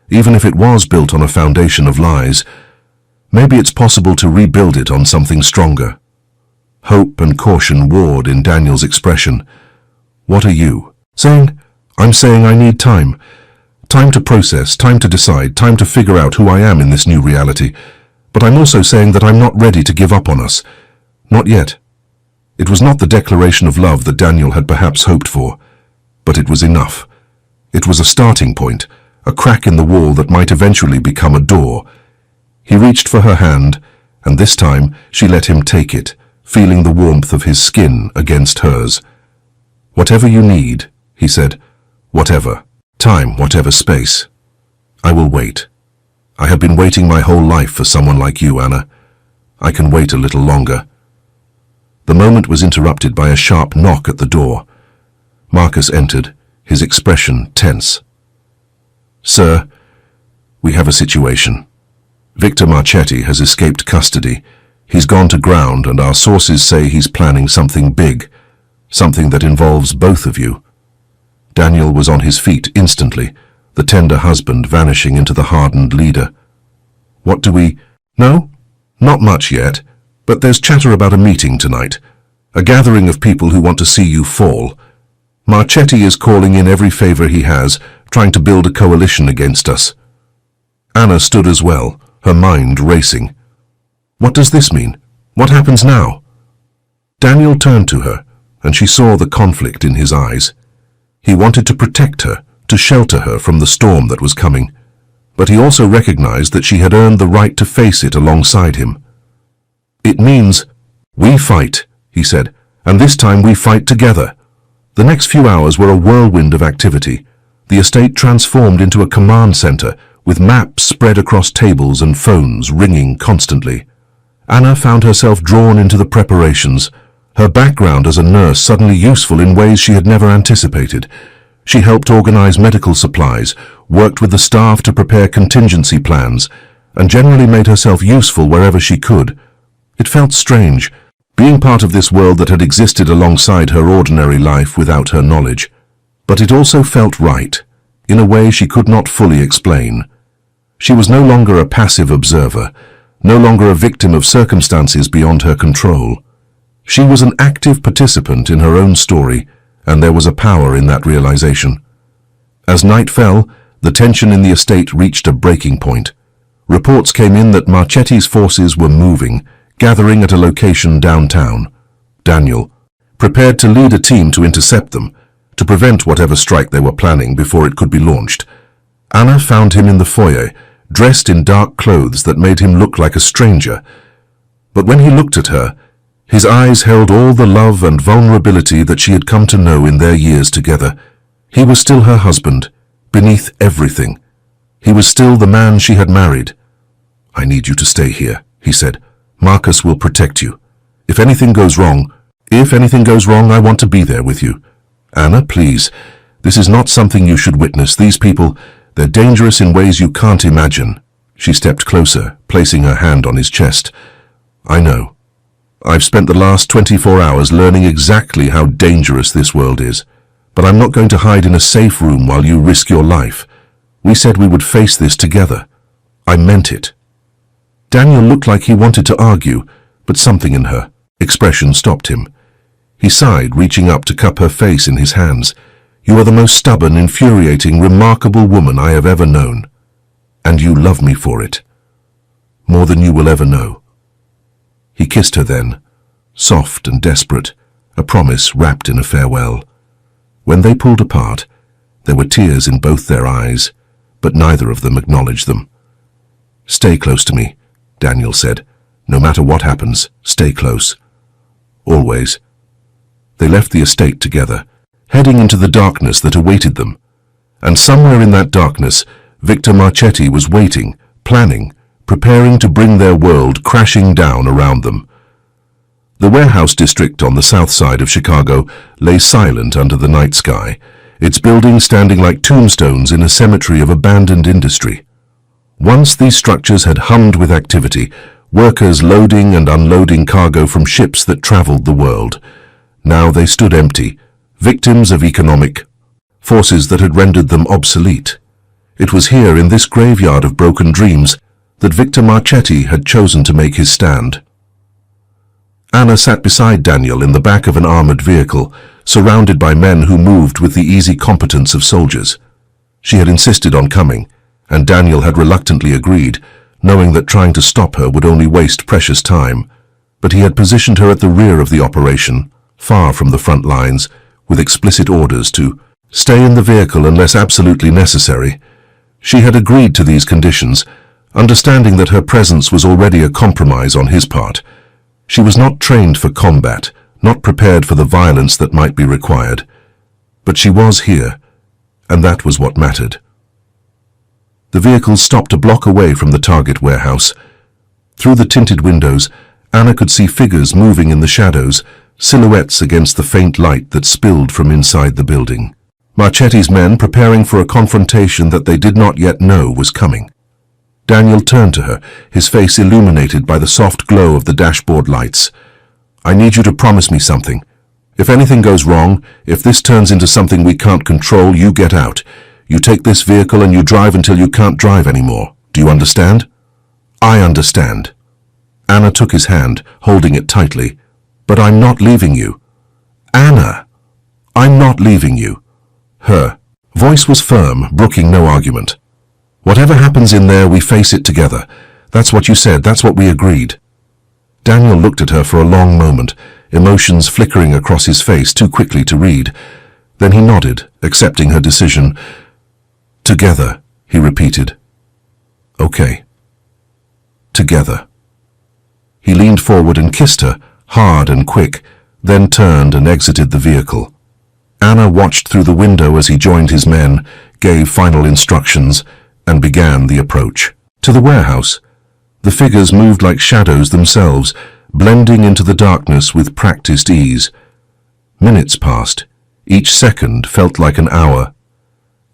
[SPEAKER 1] even if it was built on a foundation of lies. Maybe it's possible to rebuild it on something stronger. Hope and caution warred in Daniel's expression. "What are you saying?" "I'm saying I need time. Time to process, time to decide, time to figure out who I am in this new reality. But I'm also saying that I'm not ready to give up on us. Not yet." It was not the declaration of love that Daniel had perhaps hoped for, but it was enough. It was a starting point, a crack in the wall that might eventually become a door. He reached for her hand, and this time she let him take it, feeling the warmth of his skin against hers. "Whatever you need," he said. "Whatever. Time, whatever space. I will wait. I have been waiting my whole life for someone like you, Anna. I can wait a little longer." The moment was interrupted by a sharp knock at the door. Marcus entered, his expression tense. "Sir, we have a situation. Victor Marchetti has escaped custody. He's gone to ground, and our sources say he's planning something big, something that involves both of you." Daniel was on his feet instantly, the tender husband vanishing into the hardened leader. "What do we—" "No, not much yet, but there's chatter about a meeting tonight, a gathering of people who want to see you fall. Marchetti is calling in every favor he has, trying to build a coalition against us." Anna stood as well, her mind racing. "What does this mean? What happens now?" Daniel turned to her, and she saw the conflict in his eyes. He wanted to protect her, to shelter her from the storm that was coming, but he also recognized that she had earned the right to face it alongside him. "It means we fight," he said, "and this time we fight together." The next few hours were a whirlwind of activity. The estate transformed into a command center, with maps spread across tables and phones ringing constantly. Anna found herself drawn into the preparations, her background as a nurse suddenly useful in ways she had never anticipated. She helped organize medical supplies, worked with the staff to prepare contingency plans, and generally made herself useful wherever she could. It felt strange, being part of this world that had existed alongside her ordinary life without her knowledge. But it also felt right, in a way she could not fully explain. She was no longer a passive observer, no longer a victim of circumstances beyond her control. She was an active participant in her own story, and there was a power in that realization. As night fell, the tension in the estate reached a breaking point. Reports came in that Marchetti's forces were moving, gathering at a location downtown. Daniel, prepared to lead a team to intercept them, to prevent whatever strike they were planning before it could be launched. Anna found him in the foyer, dressed in dark clothes that made him look like a stranger. But when he looked at her, his eyes held all the love and vulnerability that she had come to know in their years together. He was still her husband, beneath everything. He was still the man she had married. "I need you to stay here," he said. "Marcus will protect you. If anything goes wrong, I want to be there with you. Anna, please, this is not something you should witness. These people, they're dangerous in ways you can't imagine." She stepped closer, placing her hand on his chest. "I know. I've spent the last 24 hours learning exactly how dangerous this world is, but I'm not going to hide in a safe room while you risk your life. We said we would face this together. I meant it." Daniel looked like he wanted to argue, but something in her expression stopped him. He sighed, reaching up to cup her face in his hands. "You are the most stubborn, infuriating, remarkable woman I have ever known. And you love me for it. More than you will ever know." He kissed her then, soft and desperate, a promise wrapped in a farewell. When they pulled apart, there were tears in both their eyes, but neither of them acknowledged them. "Stay close to me," Daniel said. "No matter what happens, stay close. Always." They left the estate together, heading into the darkness that awaited them. And somewhere in that darkness, Victor Marchetti was waiting, planning, preparing to bring their world crashing down around them. The warehouse district on the south side of Chicago lay silent under the night sky, its buildings standing like tombstones in a cemetery of abandoned industry. Once these structures had hummed with activity, workers loading and unloading cargo from ships that traveled the world. Now they stood empty, victims of economic forces that had rendered them obsolete. It was here, in this graveyard of broken dreams, that Victor Marchetti had chosen to make his stand. Anna sat beside Daniel in the back of an armored vehicle, surrounded by men who moved with the easy competence of soldiers. She had insisted on coming, and Daniel had reluctantly agreed, knowing that trying to stop her would only waste precious time. But he had positioned her at the rear of the operation, far from the front lines, with explicit orders to stay in the vehicle unless absolutely necessary. She had agreed to these conditions, understanding that her presence was already a compromise on his part. She was not trained for combat, not prepared for the violence that might be required. But she was here, and that was what mattered. The vehicle stopped a block away from the target warehouse. Through the tinted windows, Anna could see figures moving in the shadows, silhouettes against the faint light that spilled from inside the building. Marchetti's men preparing for a confrontation that they did not yet know was coming. Daniel turned to her, his face illuminated by the soft glow of the dashboard lights. "I need you to promise me something. If anything goes wrong, if this turns into something we can't control, you get out. You take this vehicle and you drive until you can't drive anymore. Do you understand?" "I understand." Anna took his hand, holding it tightly. "But I'm not leaving you." "Anna, I'm not leaving you." Her voice was firm, brooking no argument. "Whatever happens in there, we face it together. That's what you said, that's what we agreed." Daniel looked at her for a long moment, emotions flickering across his face too quickly to read. Then he nodded, accepting her decision. "Together," he repeated. "Okay. Together." He leaned forward and kissed her, hard and quick, then turned and exited the vehicle. Anna watched through the window as he joined his men, gave final instructions, and began the approach. To the warehouse, the figures moved like shadows themselves, blending into the darkness with practiced ease. Minutes passed. Each second felt like an hour.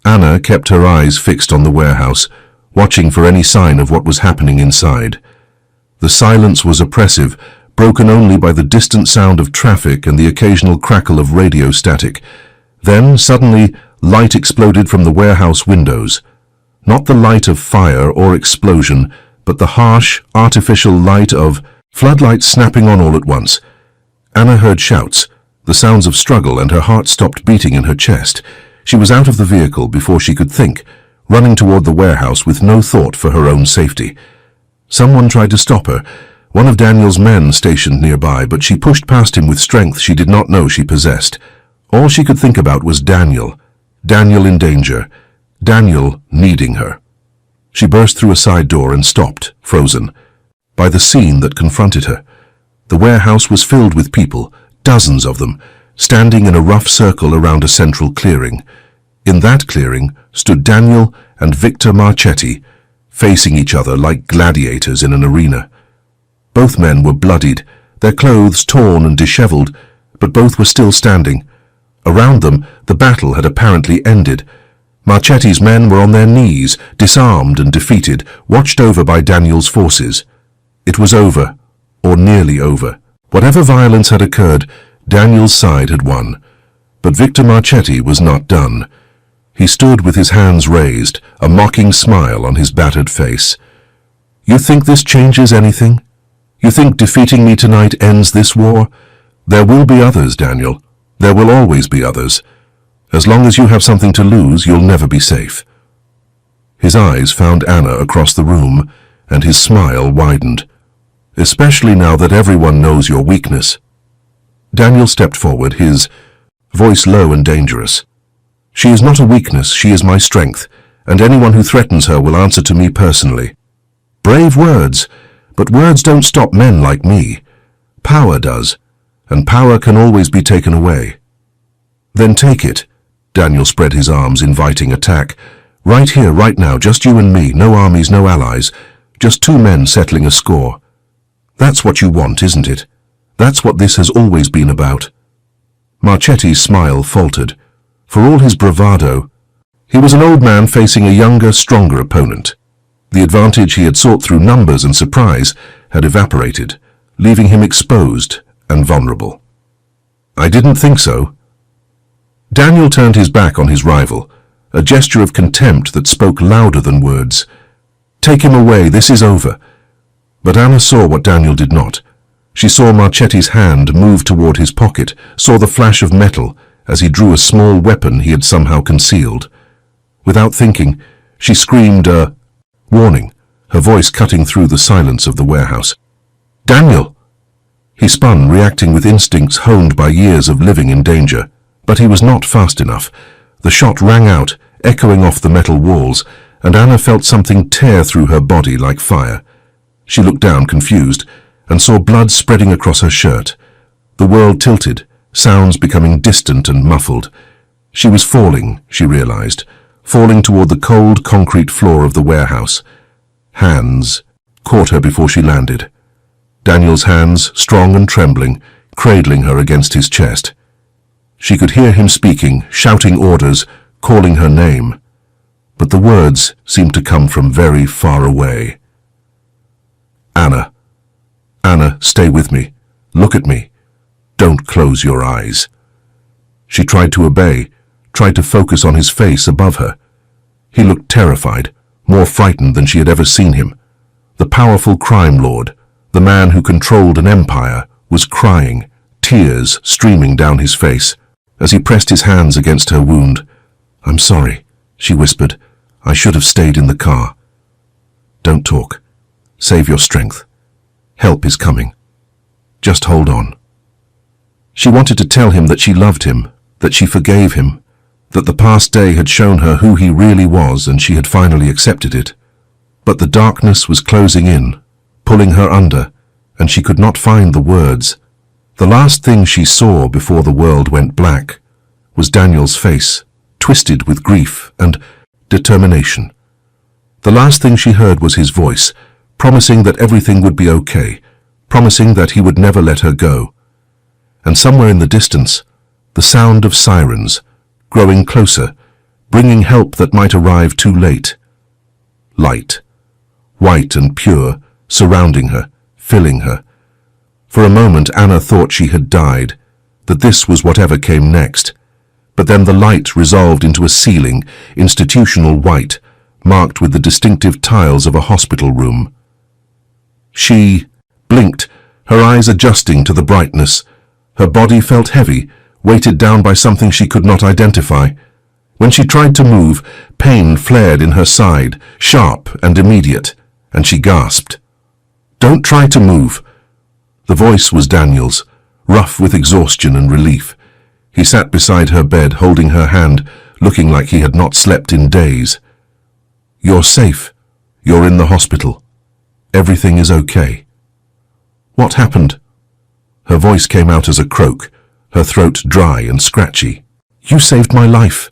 [SPEAKER 1] Anna kept her eyes fixed on the warehouse, watching for any sign of what was happening inside. The silence was oppressive, broken only by the distant sound of traffic and the occasional crackle of radio static. Then, suddenly, light exploded from the warehouse windows. Not the light of fire or explosion, but the harsh, artificial light of floodlights snapping on all at once. Anna heard shouts, the sounds of struggle, and her heart stopped beating in her chest. She was out of the vehicle before she could think, running toward the warehouse with no thought for her own safety. Someone tried to stop her, one of Daniel's men stationed nearby, but she pushed past him with strength she did not know she possessed. All she could think about was Daniel. Daniel in danger. Daniel needing her. She burst through a side door and stopped, frozen, by the scene that confronted her. The warehouse was filled with people, dozens of them, standing in a rough circle around a central clearing. In that clearing stood Daniel and Victor Marchetti, facing each other like gladiators in an arena. Both men were bloodied, their clothes torn and disheveled, but both were still standing. Around them, the battle had apparently ended. Marchetti's men were on their knees, disarmed and defeated, watched over by Daniel's forces. It was over, or nearly over. Whatever violence had occurred, Daniel's side had won. But Victor Marchetti was not done. He stood with his hands raised, a mocking smile on his battered face. "You think this changes anything? You think defeating me tonight ends this war? There will be others, Daniel. There will always be others. As long as you have something to lose, you'll never be safe." His eyes found Anna across the room, and his smile widened. "Especially now that everyone knows your weakness." Daniel stepped forward, his voice low and dangerous. "She is not a weakness, she is my strength, and anyone who threatens her will answer to me personally." Brave words, but words don't stop men like me. Power does, and power can always be taken away. "Then take it." Daniel spread his arms, inviting attack. "Right here, right now, just you and me, no armies, no allies, just two men settling a score. That's what you want, isn't it? That's what this has always been about." Marchetti's smile faltered. For all his bravado, he was an old man facing a younger, stronger opponent. The advantage he had sought through numbers and surprise had evaporated, leaving him exposed and vulnerable. "I didn't think so." Daniel turned his back on his rival, a gesture of contempt that spoke louder than words. "Take him away, this is over." But Anna saw what Daniel did not. She saw Marchetti's hand move toward his pocket, saw the flash of metal as he drew a small weapon he had somehow concealed. Without thinking, she screamed a warning, her voice cutting through the silence of the warehouse. "Daniel!" He spun, reacting with instincts honed by years of living in danger. But he was not fast enough. The shot rang out, echoing off the metal walls, and Anna felt something tear through her body like fire. She looked down, confused, and saw blood spreading across her shirt. The world tilted, sounds becoming distant and muffled. She was falling, she realized, falling toward the cold concrete floor of the warehouse. Hands caught her before she landed. Daniel's hands, strong and trembling, cradling her against his chest. She could hear him speaking, shouting orders, calling her name. But the words seemed to come from very far away. "Anna. Anna, stay with me. Look at me. Don't close your eyes." She tried to obey, tried to focus on his face above her. He looked terrified, more frightened than she had ever seen him. The powerful crime lord, the man who controlled an empire, was crying, tears streaming down his face. As he pressed his hands against her wound, "I'm sorry," she whispered. "I should have stayed in the car." "Don't talk. Save your strength. Help is coming. Just hold on." She wanted to tell him that she loved him, that she forgave him, that the past day had shown her who he really was and she had finally accepted it. But the darkness was closing in, pulling her under, and she could not find the words. The last thing she saw before the world went black was Daniel's face, twisted with grief and determination. The last thing she heard was his voice, promising that everything would be okay, promising that he would never let her go. And somewhere in the distance, the sound of sirens, growing closer, bringing help that might arrive too late. Light, white and pure, surrounding her, filling her. For a moment Anna thought she had died, that this was whatever came next. But then the light resolved into a ceiling, institutional white, marked with the distinctive tiles of a hospital room. She blinked, her eyes adjusting to the brightness. Her body felt heavy, weighted down by something she could not identify. When she tried to move, pain flared in her side, sharp and immediate, and she gasped. "Don't try to move." The voice was Daniel's, rough with exhaustion and relief. He sat beside her bed, holding her hand, looking like he had not slept in days. "You're safe. You're in the hospital. Everything is okay." "What happened?" Her voice came out as a croak, her throat dry and scratchy. "You saved my life."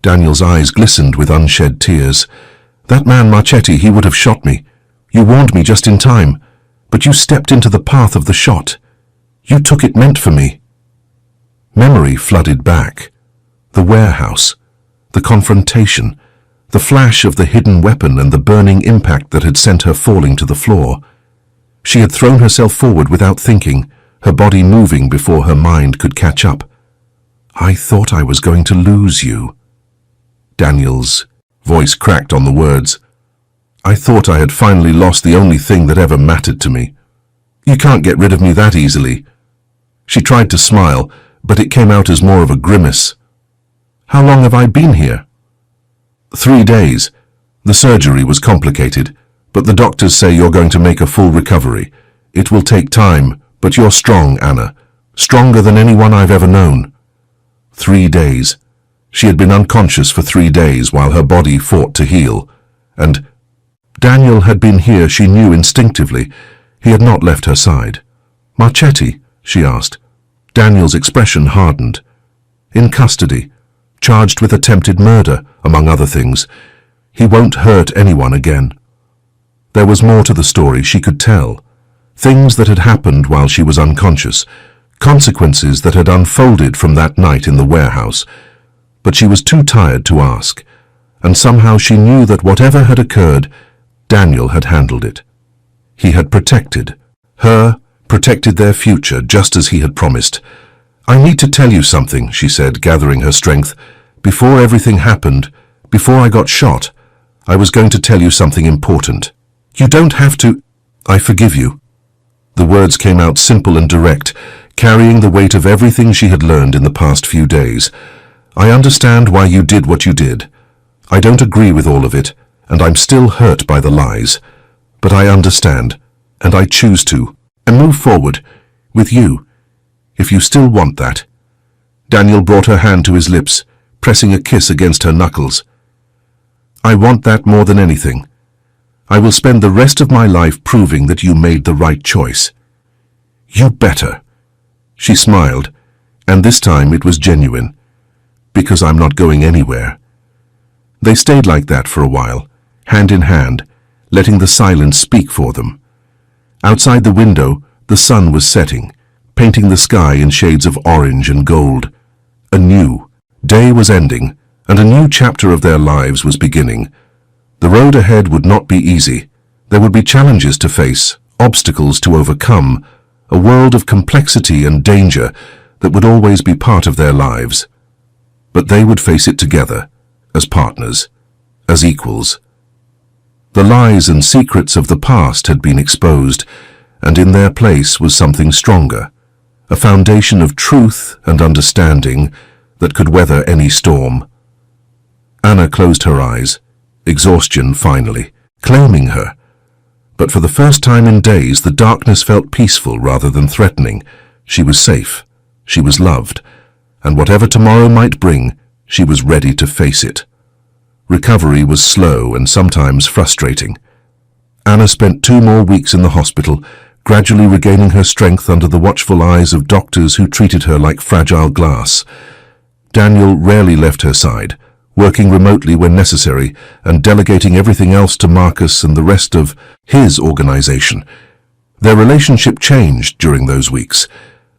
[SPEAKER 1] Daniel's eyes glistened with unshed tears. "That man Marchetti, he would have shot me. You warned me just in time. But you stepped into the path of the shot. You took it meant for me." Memory flooded back. The warehouse, the confrontation, the flash of the hidden weapon and the burning impact that had sent her falling to the floor. She had thrown herself forward without thinking, her body moving before her mind could catch up. "I thought I was going to lose you." Daniel's voice cracked on the words. "I thought I had finally lost the only thing that ever mattered to me. You can't get rid of me that easily." She tried to smile, but it came out as more of a grimace. "How long have I been here?" 3 days. The surgery was complicated, but the doctors say you're going to make a full recovery. It will take time, but you're strong, Anna. Stronger than anyone I've ever known." 3 days. She had been unconscious for 3 days while her body fought to heal. And Daniel had been here, she knew instinctively. He had not left her side. "Marchetti?" she asked. Daniel's expression hardened. "In custody, charged with attempted murder, among other things. He won't hurt anyone again." There was more to the story she could tell. Things that had happened while she was unconscious, consequences that had unfolded from that night in the warehouse. But she was too tired to ask, and somehow she knew that whatever had occurred, Daniel had handled it. He had protected her, protected their future, just as he had promised. "I need to tell you something," she said, gathering her strength. "Before everything happened, before I got shot, I was going to tell you something important. You don't have to—" "I forgive you." The words came out simple and direct, carrying the weight of everything she had learned in the past few days. I understand why you did what you did. I don't agree with all of it, and I'm still hurt by the lies. But I understand, and I choose to, and move forward, with you, if you still want that. Daniel brought her hand to his lips, pressing a kiss against her knuckles. I want that more than anything. I will spend the rest of my life proving that you made the right choice. You better. She smiled, and this time it was genuine, because I'm not going anywhere. They stayed like that for a while, hand in hand, letting the silence speak for them. Outside the window, the sun was setting, painting the sky in shades of orange and gold. A new day was ending, and a new chapter of their lives was beginning. The road ahead would not be easy. There would be challenges to face, obstacles to overcome, a world of complexity and danger that would always be part of their lives. But they would face it together, as partners, as equals. The lies and secrets of the past had been exposed, and in their place was something stronger, a foundation of truth and understanding that could weather any storm. Anna closed her eyes, exhaustion finally, claiming her. But for the first time in days, the darkness felt peaceful rather than threatening. She was safe, she was loved, and whatever tomorrow might bring, she was ready to face it. Recovery was slow and sometimes frustrating. Anna spent 2 more weeks in the hospital, gradually regaining her strength under the watchful eyes of doctors who treated her like fragile glass. Daniel rarely left her side, working remotely when necessary and delegating everything else to Marcus and the rest of his organization. Their relationship changed during those weeks.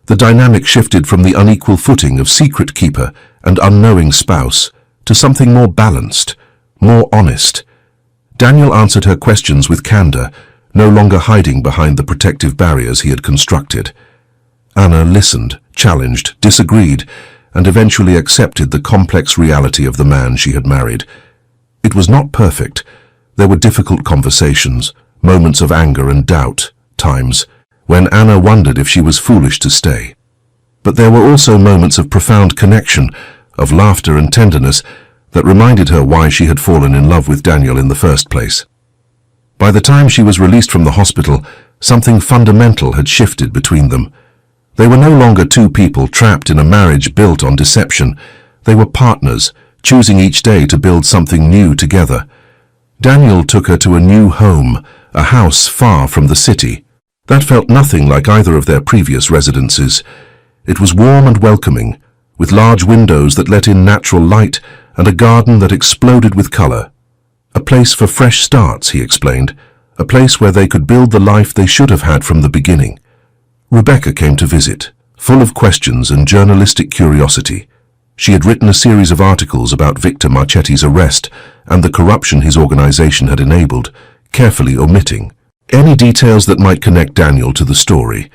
[SPEAKER 1] The dynamic shifted from the unequal footing of secret keeper and unknowing spouse to something more balanced, more honest. Daniel answered her questions with candor, no longer hiding behind the protective barriers he had constructed. Anna listened, challenged, disagreed, and eventually accepted the complex reality of the man she had married. It was not perfect. There were difficult conversations, moments of anger and doubt, times when Anna wondered if she was foolish to stay. But there were also moments of profound connection, of laughter and tenderness that reminded her why she had fallen in love with Daniel in the first place. By the time she was released from the hospital, something fundamental had shifted between them. They were no longer 2 people trapped in a marriage built on deception. They were partners, choosing each day to build something new together. Daniel took her to a new home, a house far from the city. That felt nothing like either of their previous residences. It was warm and welcoming, with large windows that let in natural light and a garden that exploded with color. A place for fresh starts, he explained, a place where they could build the life they should have had from the beginning. Rebecca came to visit, full of questions and journalistic curiosity. She had written a series of articles about Victor Marchetti's arrest and the corruption his organization had enabled, carefully omitting any details that might connect Daniel to the story.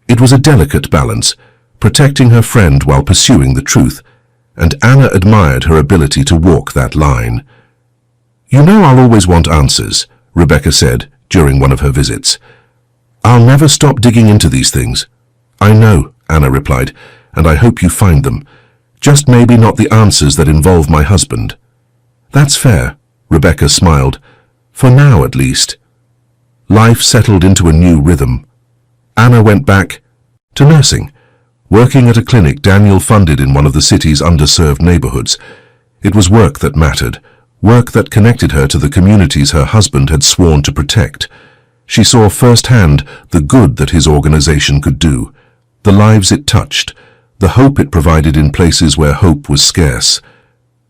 [SPEAKER 1] It was a delicate balance, protecting her friend while pursuing the truth, and Anna admired her ability to walk that line. You know I'll always want answers, Rebecca said during one of her visits. I'll never stop digging into these things. I know, Anna replied, and I hope you find them. Just maybe not the answers that involve my husband. That's fair, Rebecca smiled. For now, at least. Life settled into a new rhythm. Anna went back to nursing, working at a clinic Daniel funded in one of the city's underserved neighborhoods. It was work that mattered, work that connected her to the communities her husband had sworn to protect. She saw firsthand the good that his organization could do, the lives it touched, the hope it provided in places where hope was scarce.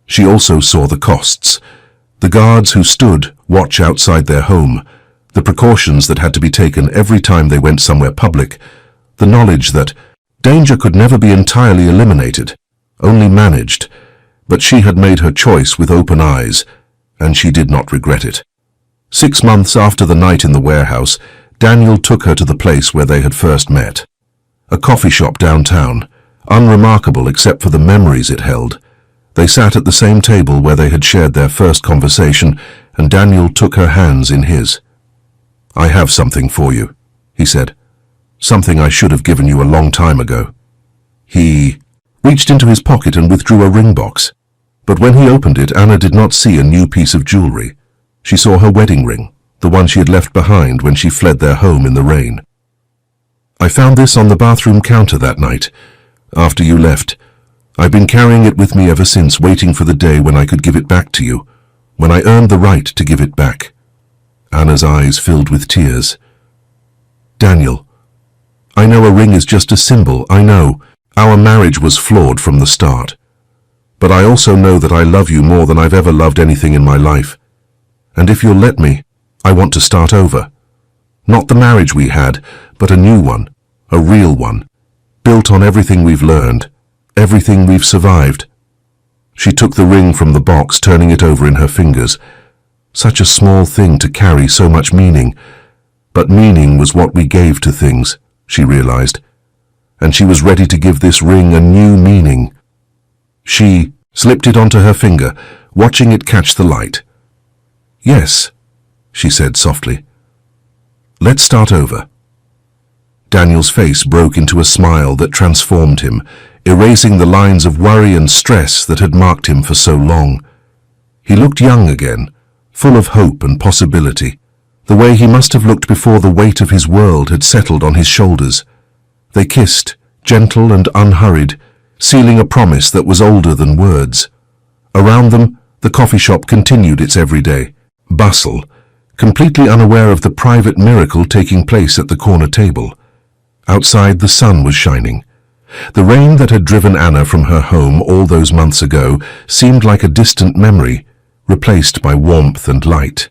[SPEAKER 1] She also saw the costs, the guards who stood watch outside their home, the precautions that had to be taken every time they went somewhere public, the knowledge that danger could never be entirely eliminated, only managed, but she had made her choice with open eyes, and she did not regret it. 6 months after the night in the warehouse, Daniel took her to the place where they had first met. A coffee shop downtown, unremarkable except for the memories it held. They sat at the same table where they had shared their first conversation, and Daniel took her hands in his. I have something for you, he said. something I should have given you a long time ago." He reached into his pocket and withdrew a ring box. But when he opened it, Anna did not see a new piece of jewelry. She saw her wedding ring, the one she had left behind when she fled their home in the rain. "I found this on the bathroom counter that night, after you left. I've been carrying it with me ever since, waiting for the day when I could give it back to you, when I earned the right to give it back." Anna's eyes filled with tears. "Daniel, I know a ring is just a symbol. I know our marriage was flawed from the start. But I also know that I love you more than I've ever loved anything in my life. And if you'll let me, I want to start over. Not the marriage we had, but a new one, a real one, built on everything we've learned, everything we've survived." She took the ring from the box, turning it over in her fingers. Such a small thing to carry so much meaning. But meaning was what we gave to things, she realized. And she was ready to give this ring a new meaning. She slipped it onto her finger, watching it catch the light. "Yes," she said softly. "Let's start over." Daniel's face broke into a smile that transformed him, erasing the lines of worry and stress that had marked him for so long. He looked young again, full of hope and possibility, the way he must have looked before the weight of his world had settled on his shoulders. They kissed, gentle and unhurried, sealing a promise that was older than words. Around them, the coffee shop continued its everyday bustle, completely unaware of the private miracle taking place at the corner table. Outside, the sun was shining. The rain that had driven Anna from her home all those months ago seemed like a distant memory, replaced by warmth and light.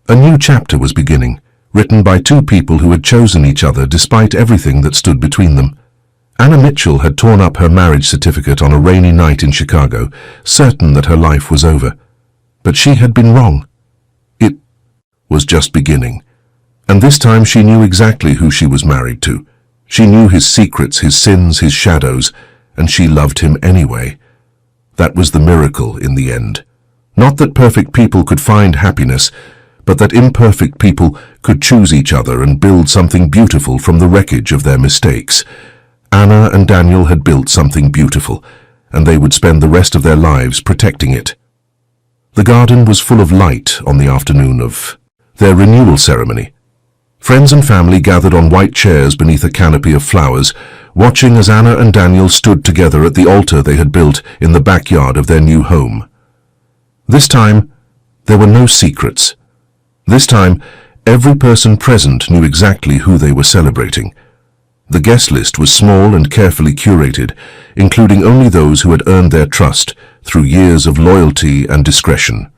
[SPEAKER 1] A new chapter was beginning, written by two people who had chosen each other despite everything that stood between them. Anna Mitchell had torn up her marriage certificate on a rainy night in Chicago, certain that her life was over. But she had been wrong. It was just beginning. And this time she knew exactly who she was married to. She knew his secrets, his sins, his shadows, and she loved him anyway. That was the miracle in the end. Not that perfect people could find happiness, but that imperfect people could choose each other and build something beautiful from the wreckage of their mistakes. Anna and Daniel had built something beautiful, and they would spend the rest of their lives protecting it. The garden was full of light on the afternoon of their renewal ceremony. Friends and family gathered on white chairs beneath a canopy of flowers, watching as Anna and Daniel stood together at the altar they had built in the backyard of their new home. This time, there were no secrets. This time, every person present knew exactly who they were celebrating. The guest list was small and carefully curated, including only those who had earned their trust through years of loyalty and discretion.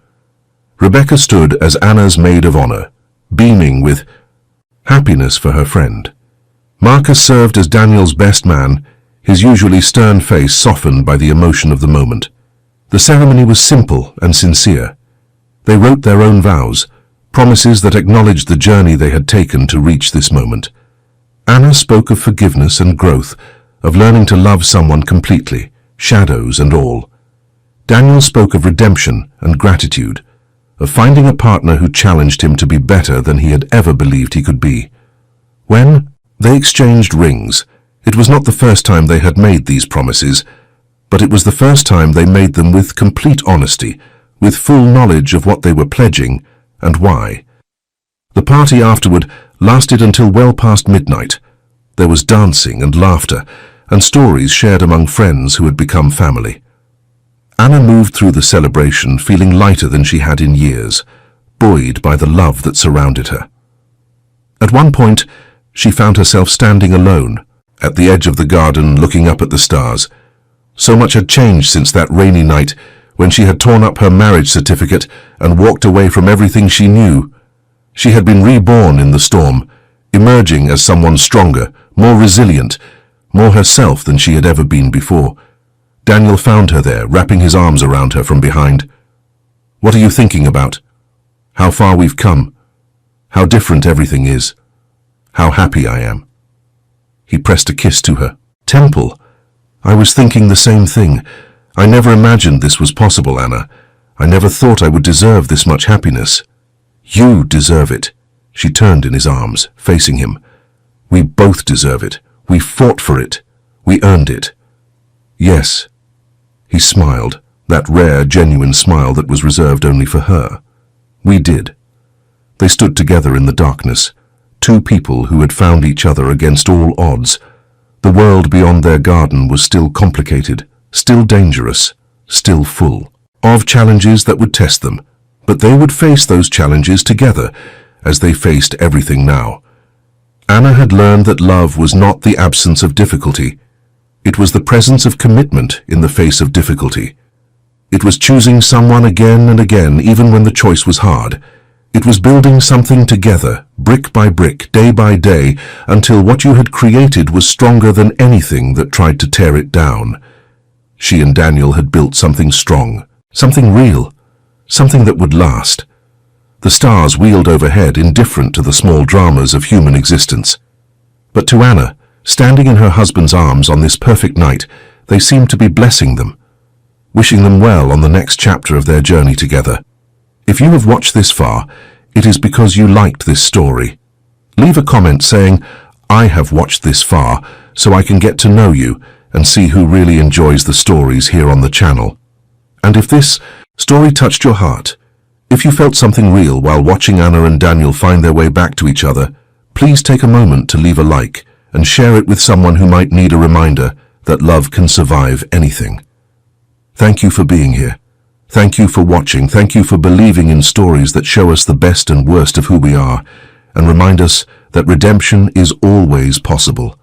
[SPEAKER 1] Rebecca stood as Anna's maid of honor, beaming with happiness for her friend. Marcus served as Daniel's best man, his usually stern face softened by the emotion of the moment. The ceremony was simple and sincere. They wrote their own vows, promises that acknowledged the journey they had taken to reach this moment. Anna spoke of forgiveness and growth, of learning to love someone completely, shadows and all. Daniel spoke of redemption and gratitude, of finding a partner who challenged him to be better than he had ever believed he could be. When they exchanged rings, it was not the first time they had made these promises, but it was the first time they made them with complete honesty, with full knowledge of what they were pledging and why. The party afterward lasted until well past midnight. There was dancing and laughter, and stories shared among friends who had become family. Anna moved through the celebration feeling lighter than she had in years, buoyed by the love that surrounded her. At one point, she found herself standing alone, at the edge of the garden looking up at the stars. So much had changed since that rainy night when she had torn up her marriage certificate and walked away from everything she knew. She had been reborn in the storm, emerging as someone stronger, more resilient, more herself than she had ever been before. Daniel found her there, wrapping his arms around her from behind. "What are you thinking about? How far we've come. How different everything is. How happy I am." He pressed a kiss to her. "Temple, I was thinking the same thing. I never imagined this was possible, Anna. I never thought I would deserve this much happiness." "You deserve it." She turned in his arms, facing him. We both deserve it. We fought for it. We earned it. Yes. He smiled, that rare, genuine smile that was reserved only for her. We did. They stood together in the darkness, two people who had found each other against all odds. The world beyond their garden was still complicated, still dangerous, still full of challenges that would test them. But they would face those challenges together, as they faced everything now. Anna had learned that love was not the absence of difficulty. It was the presence of commitment in the face of difficulty. It was choosing someone again and again, even when the choice was hard. It was building something together, brick by brick, day by day, until what you had created was stronger than anything that tried to tear it down. She and Daniel had built something strong, something real, something that would last. The stars wheeled overhead, indifferent to the small dramas of human existence. But to Anna, standing in her husband's arms on this perfect night, they seemed to be blessing them, wishing them well on the next chapter of their journey together. If you have watched this far, it is because you liked this story. Leave a comment saying, "I have watched this far, so I can get to know you and see who really enjoys the stories here on the channel." And if this story touched your heart, if you felt something real while watching Anna and Daniel find their way back to each other, please take a moment to leave a like and share it with someone who might need a reminder that love can survive anything. Thank you for being here. Thank you for watching. Thank you for believing in stories that show us the best and worst of who we are and remind us that redemption is always possible.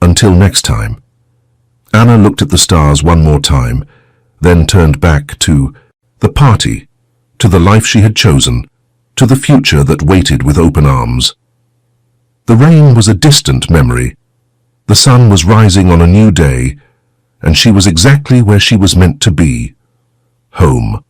[SPEAKER 1] Until next time. Anna looked at the stars one more time, then turned back to the party, to the life she had chosen, to the future that waited with open arms. The rain was a distant memory. The sun was rising on a new day, and she was exactly where she was meant to be, home.